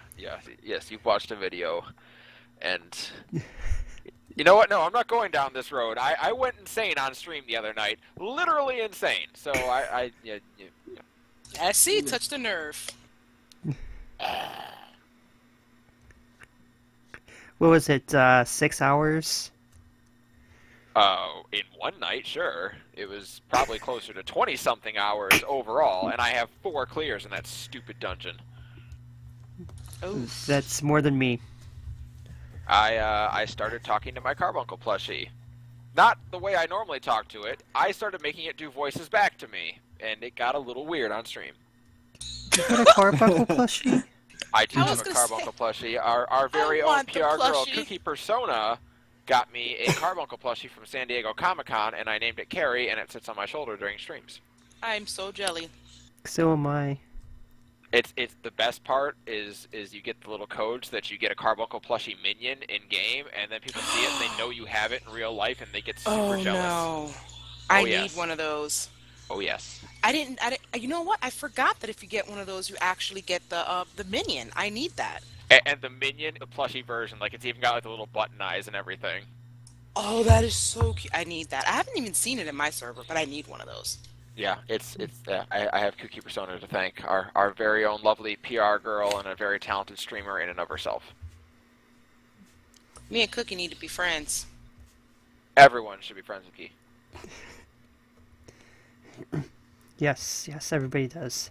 Yes, you've watched a video, and you know what? No, I'm not going down this road. I went insane on stream the other night, literally insane. So yeah. SC touched a nerve. What was it? 6 hours? In one night, sure. It was probably closer to 20-something hours overall, and I have 4 clears in that stupid dungeon. Oh, That's more than me. I started talking to my Carbuncle plushie. Not the way I normally talk to it. I started making it do voices back to me, and it got a little weird on stream. You got a Carbuncle plushie? I do I have was a gonna Carbuncle plushie. Our very own want the PR girl, plushie. Cookie Persona, got me a Carbuncle plushie from San Diego Comic-Con, and I named it Carrie, and it sits on my shoulder during streams. I'm so jelly. So am I. It's the best part is you get the little codes that you get a Carbuncle plushie minion in game, and then people see it and they know you have it in real life, and they get super jealous. No. I yes. need one of those. Oh yes. I didn't. You know what? I forgot that if you get one of those, you actually get the minion. I need that. And the minion, the plushie version, like it's even got like the little button eyes and everything. Oh, that is so cute. I need that. I haven't even seen it in my server, but I need one of those. Yeah, I have Cookie Persona to thank, our very own lovely PR girl and a very talented streamer in and of herself. Me and Cookie need to be friends. Everyone should be friends with Key. Yes, everybody does.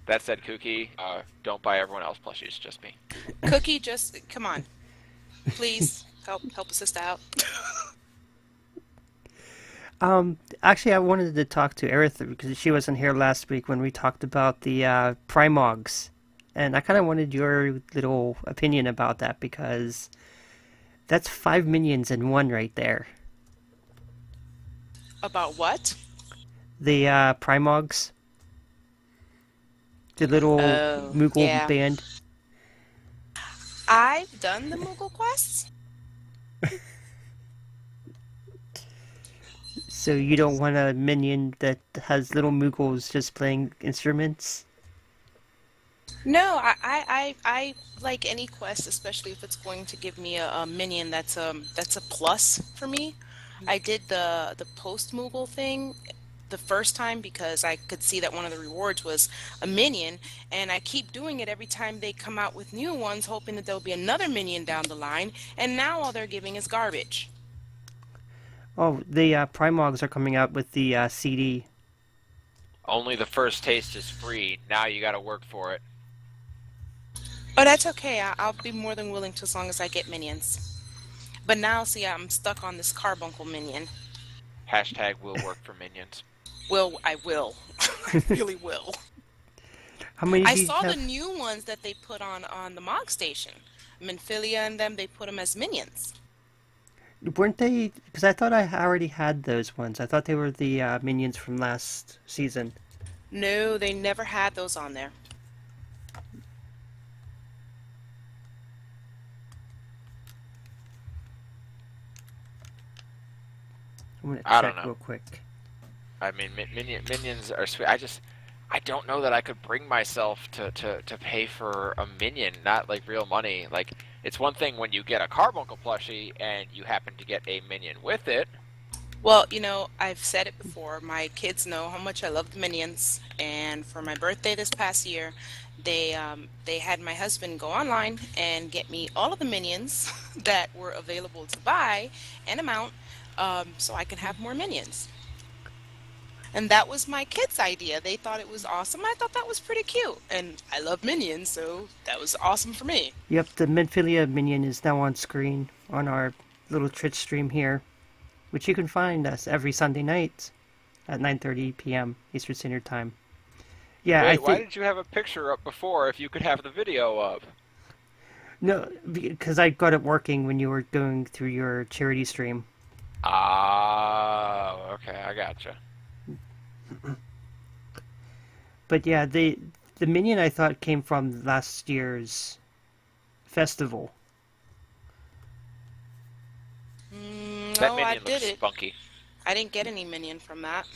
That said, Kookie, don't buy everyone else plushies, just me. Cookie, just come on, please help a sister out. Actually, I wanted to talk to Aerith because she wasn't here last week when we talked about the Primogs, and I kind of wanted your little opinion about that because that's 5 minions in one right there. About what? The Primogs. The little Moogle band. I've done the Moogle quests. So you don't want a minion that has little Moogles just playing instruments? No, I like any quest, especially if it's going to give me a minion that's a plus for me. I did the post Moogle thing the first time because I could see that one of the rewards was a minion, and I keep doing it every time they come out with new ones, hoping that there'll be another minion down the line, and now all they're giving is garbage. Oh, the Primogs are coming out with the CD. Only the first taste is free. Now you gotta work for it. Oh, that's okay. I'll be more than willing to as long as I get minions. But now, see, I'm stuck on this carbuncle minion. Hashtag will work for minions. Well, I will. I really will. How many I do you saw have? the new ones that they put on the Mog Station. Minfilia and them, they put them as minions. Weren't they? Because I thought I already had those ones. I thought they were the minions from last season. No, they never had those on there. I'm gonna I don't check know. real quick. I mean, minions are sweet. I don't know that I could bring myself to pay for a minion, not like real money. Like, it's one thing when you get a Carbuncle plushie and you happen to get a minion with it. Well, you know, I've said it before. My kids know how much I love the minions, and for my birthday this past year, they had my husband go online and get me all of the minions that were available to buy and amount, so I can have more minions. And that was my kids' idea. They thought it was awesome. I thought that was pretty cute, and I love minions, so that was awesome for me. Yep, the Minfilia minion is now on screen on our little Twitch stream here, which you can find us every Sunday night at 9:30 p.m. Eastern Standard Time. Yeah, Wait, why did you have a picture up before if you could have the video up? No, because I got it working when you were going through your charity stream. Ah, okay, I gotcha. But yeah, the minion I thought came from last year's festival. That No, I minion did looks it. spunky. I didn't get any minion from that.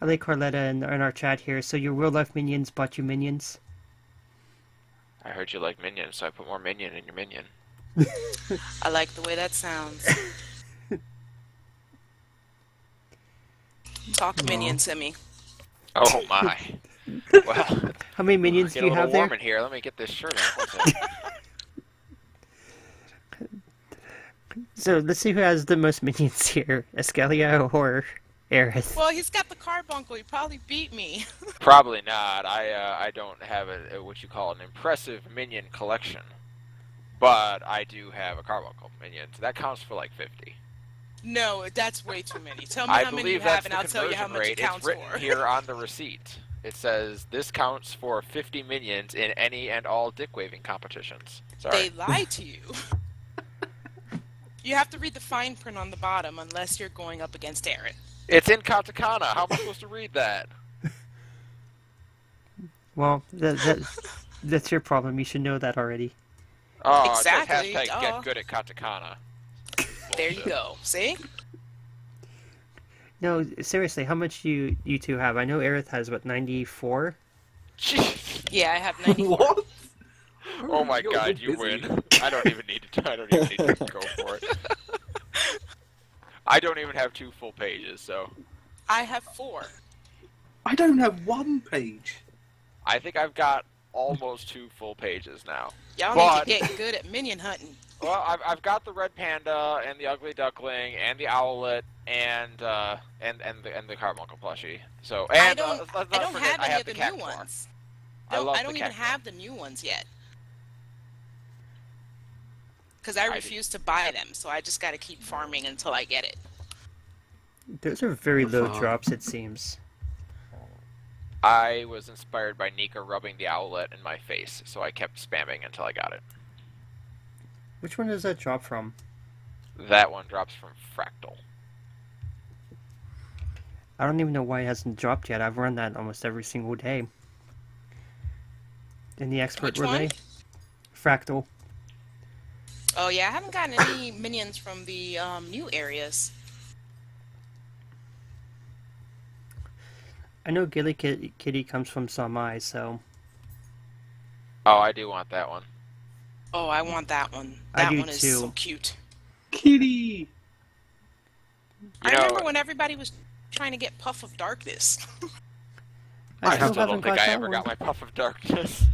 I like Carletta in our chat here. So your real life minions bought you minions? I heard you like minions, so I put more minion in your minion. I like the way that sounds. Talk minion to me. Oh my. Well, How many minions get do a you little have there? warm in here. Let me get this shirt on. One second. So let's see who has the most minions here, Eskalia or Aerith. Well, he's got the carbuncle. He probably beat me. Probably not. I don't have a what you call an impressive minion collection, but I do have a carbuncle minion. So that counts for like 50. No, that's way too many. Tell me I how many believe you have, that's and the I'll tell you how conversion much rate. it counts It's written for. here on the receipt. It says this counts for 50 minions in any and all dick waving competitions. Sorry. They lie to you. You have to read the fine print on the bottom unless you're going up against Aaron. It's in katakana. How am I supposed to read that? Well, that's your problem. You should know that already. Oh, Exactly, it says hashtag duh. get good at katakana. There you go. See? No, seriously, how much you two have? I know Aerith has, what, 94? Yeah, I have 94. What? Oh my You're god, so you busy. win. I don't even need to go for it. I don't even have 2 full pages, so I have 4. I don't have one page. I think I've got almost 2 full pages now. Y'all But- need to get good at minion hunting. Well, I've got the red panda and the ugly duckling and the owlet and the carbuncle plushie. So and I don't, let's I not don't forget, have I any have of the cat new claw. ones. I love I the don't even cat claw. have the new ones yet. Because I I do. refuse to buy them, so I just got to keep farming until I get it. Those are very low Wow. drops, it seems. I was inspired by Nika rubbing the owlet in my face, so I kept spamming until I got it. Which one does that drop from? That one drops from Fractal. I don't even know why it hasn't dropped yet. I've run that almost every single day. In the expert Which one? relay. Fractal. Oh yeah, I haven't gotten any minions from the new areas. I know Gilly Kitty comes from Samai, so Oh, I do want that one. Oh, I want that one. I That do one is too. so cute. Kitty! I know- remember when everybody was trying to get Puff of Darkness. I I still still haven't don't think got I that ever one. got my Puff of Darkness.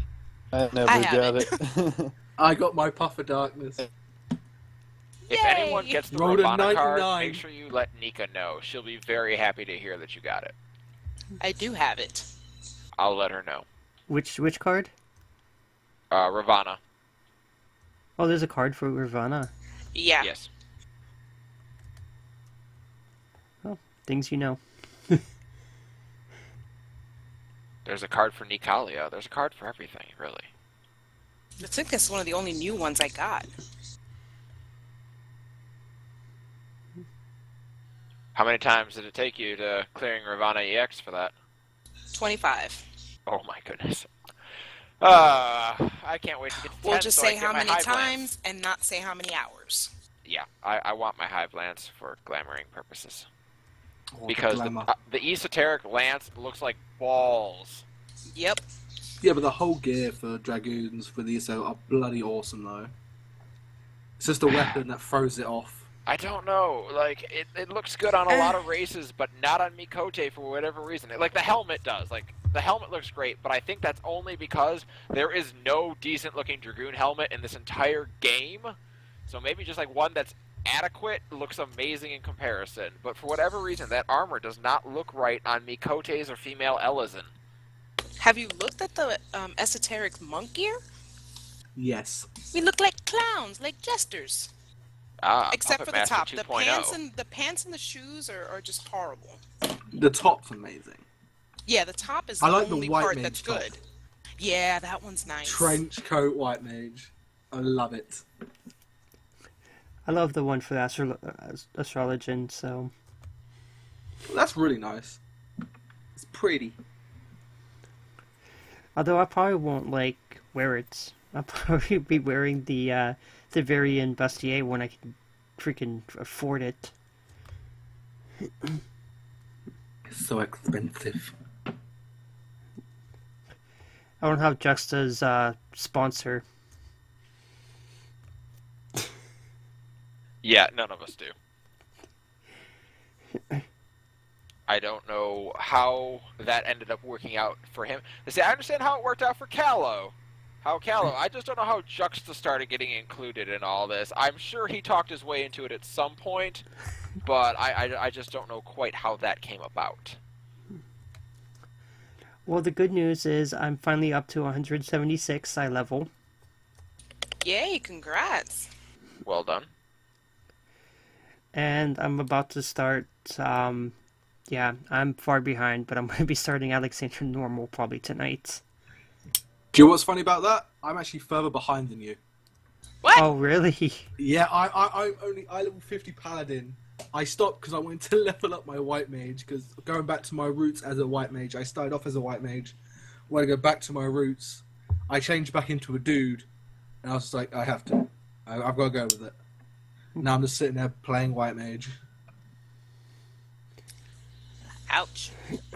I never I got haven't. it. I got my Puff of Darkness. If Yay! anyone gets the Rolled a Ravana card, 99. make sure you let Nika know. She'll be very happy to hear that you got it. I do have it. I'll let her know. Which card? Ravana. Oh, there's a card for Ravana. Yeah. Yes. Things you know. There's a card for Nikalia. There's a card for everything, really. I think that's one of the only new ones I got. How many times did it take you to clearing Ravana EX for that? 25. Oh my goodness. I can't wait to get to 10 We'll just so I say can how get my many Hive Lance. times and not say how many hours. Yeah, I want my Hive Lance for glamoring purposes. Oh, Because glamour. the esoteric lance looks like balls. Yep. Yeah, but the whole gear for Dragoons for the ESO are bloody awesome, though. It's just a weapon that throws it off. I don't know. Like, it looks good on a lot of races, but not on Mikote for whatever reason. Like, the helmet does. Like, the helmet looks great, but I think that's only because there is no decent-looking Dragoon helmet in this entire game. So maybe just, like, one that's adequate looks amazing in comparison. But for whatever reason, that armor does not look right on Mikote's or female Elizin. Have you looked at the esoteric monk gear? Yes. We look like clowns, like jesters. Except Puppet for the Master top. The 2.0. pants and the shoes are just horrible. The top's amazing. Yeah, the top is I the like the only white part mage that's top. good. Yeah, that one's nice. Trench coat white mage. I love it. I love the one for the Astrologian, so That's really nice. It's pretty. although I probably won't like wear it. I'll probably be wearing the Varian Bustier when I can freaking afford it. It's so expensive. I don't have Juxta's sponsor. Yeah, none of us do. I don't know how that ended up working out for him. See, I understand how it worked out for Callow. I just don't know how Juxta started getting included in all this. I'm sure he talked his way into it at some point, but I just don't know quite how that came about. Well, the good news is I'm finally up to 176 eye level. Yay, congrats. Well done. And I'm about to start, yeah, I'm far behind, but I'm going to be starting Alexander Normal probably tonight. Do you know what's funny about that? I'm actually further behind than you. What? Oh, really? Yeah, I'm only level 50 paladin. I stopped because I wanted to level up my white mage, because going back to my roots as a white mage, I started off as a white mage. When I go back to my roots, I changed back into a dude, and I was just like, I have to. I've got to go with it. Now I'm just sitting there playing white mage. Ouch.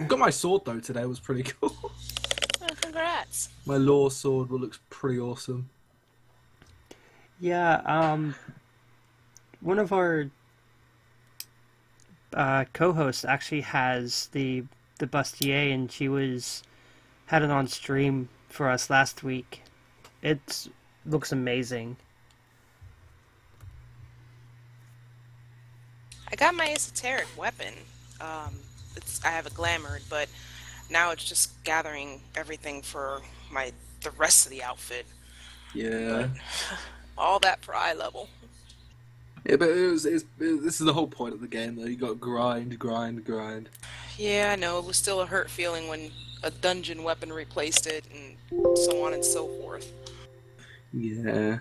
Got my sword though today, it was pretty cool. Well, congrats. My law sword looks pretty awesome. Yeah, one of our co-hosts actually has the Bustier, and she was had it on stream for us last week. It looks amazing. I got my esoteric weapon. I have a glamored, but now it's just gathering everything for the rest of the outfit. Yeah. All that for eye level. Yeah, but this is the whole point of the game, though. You got to grind. Yeah, I know. It was still a hurt feeling when a dungeon weapon replaced it, and so on and so forth. Yeah.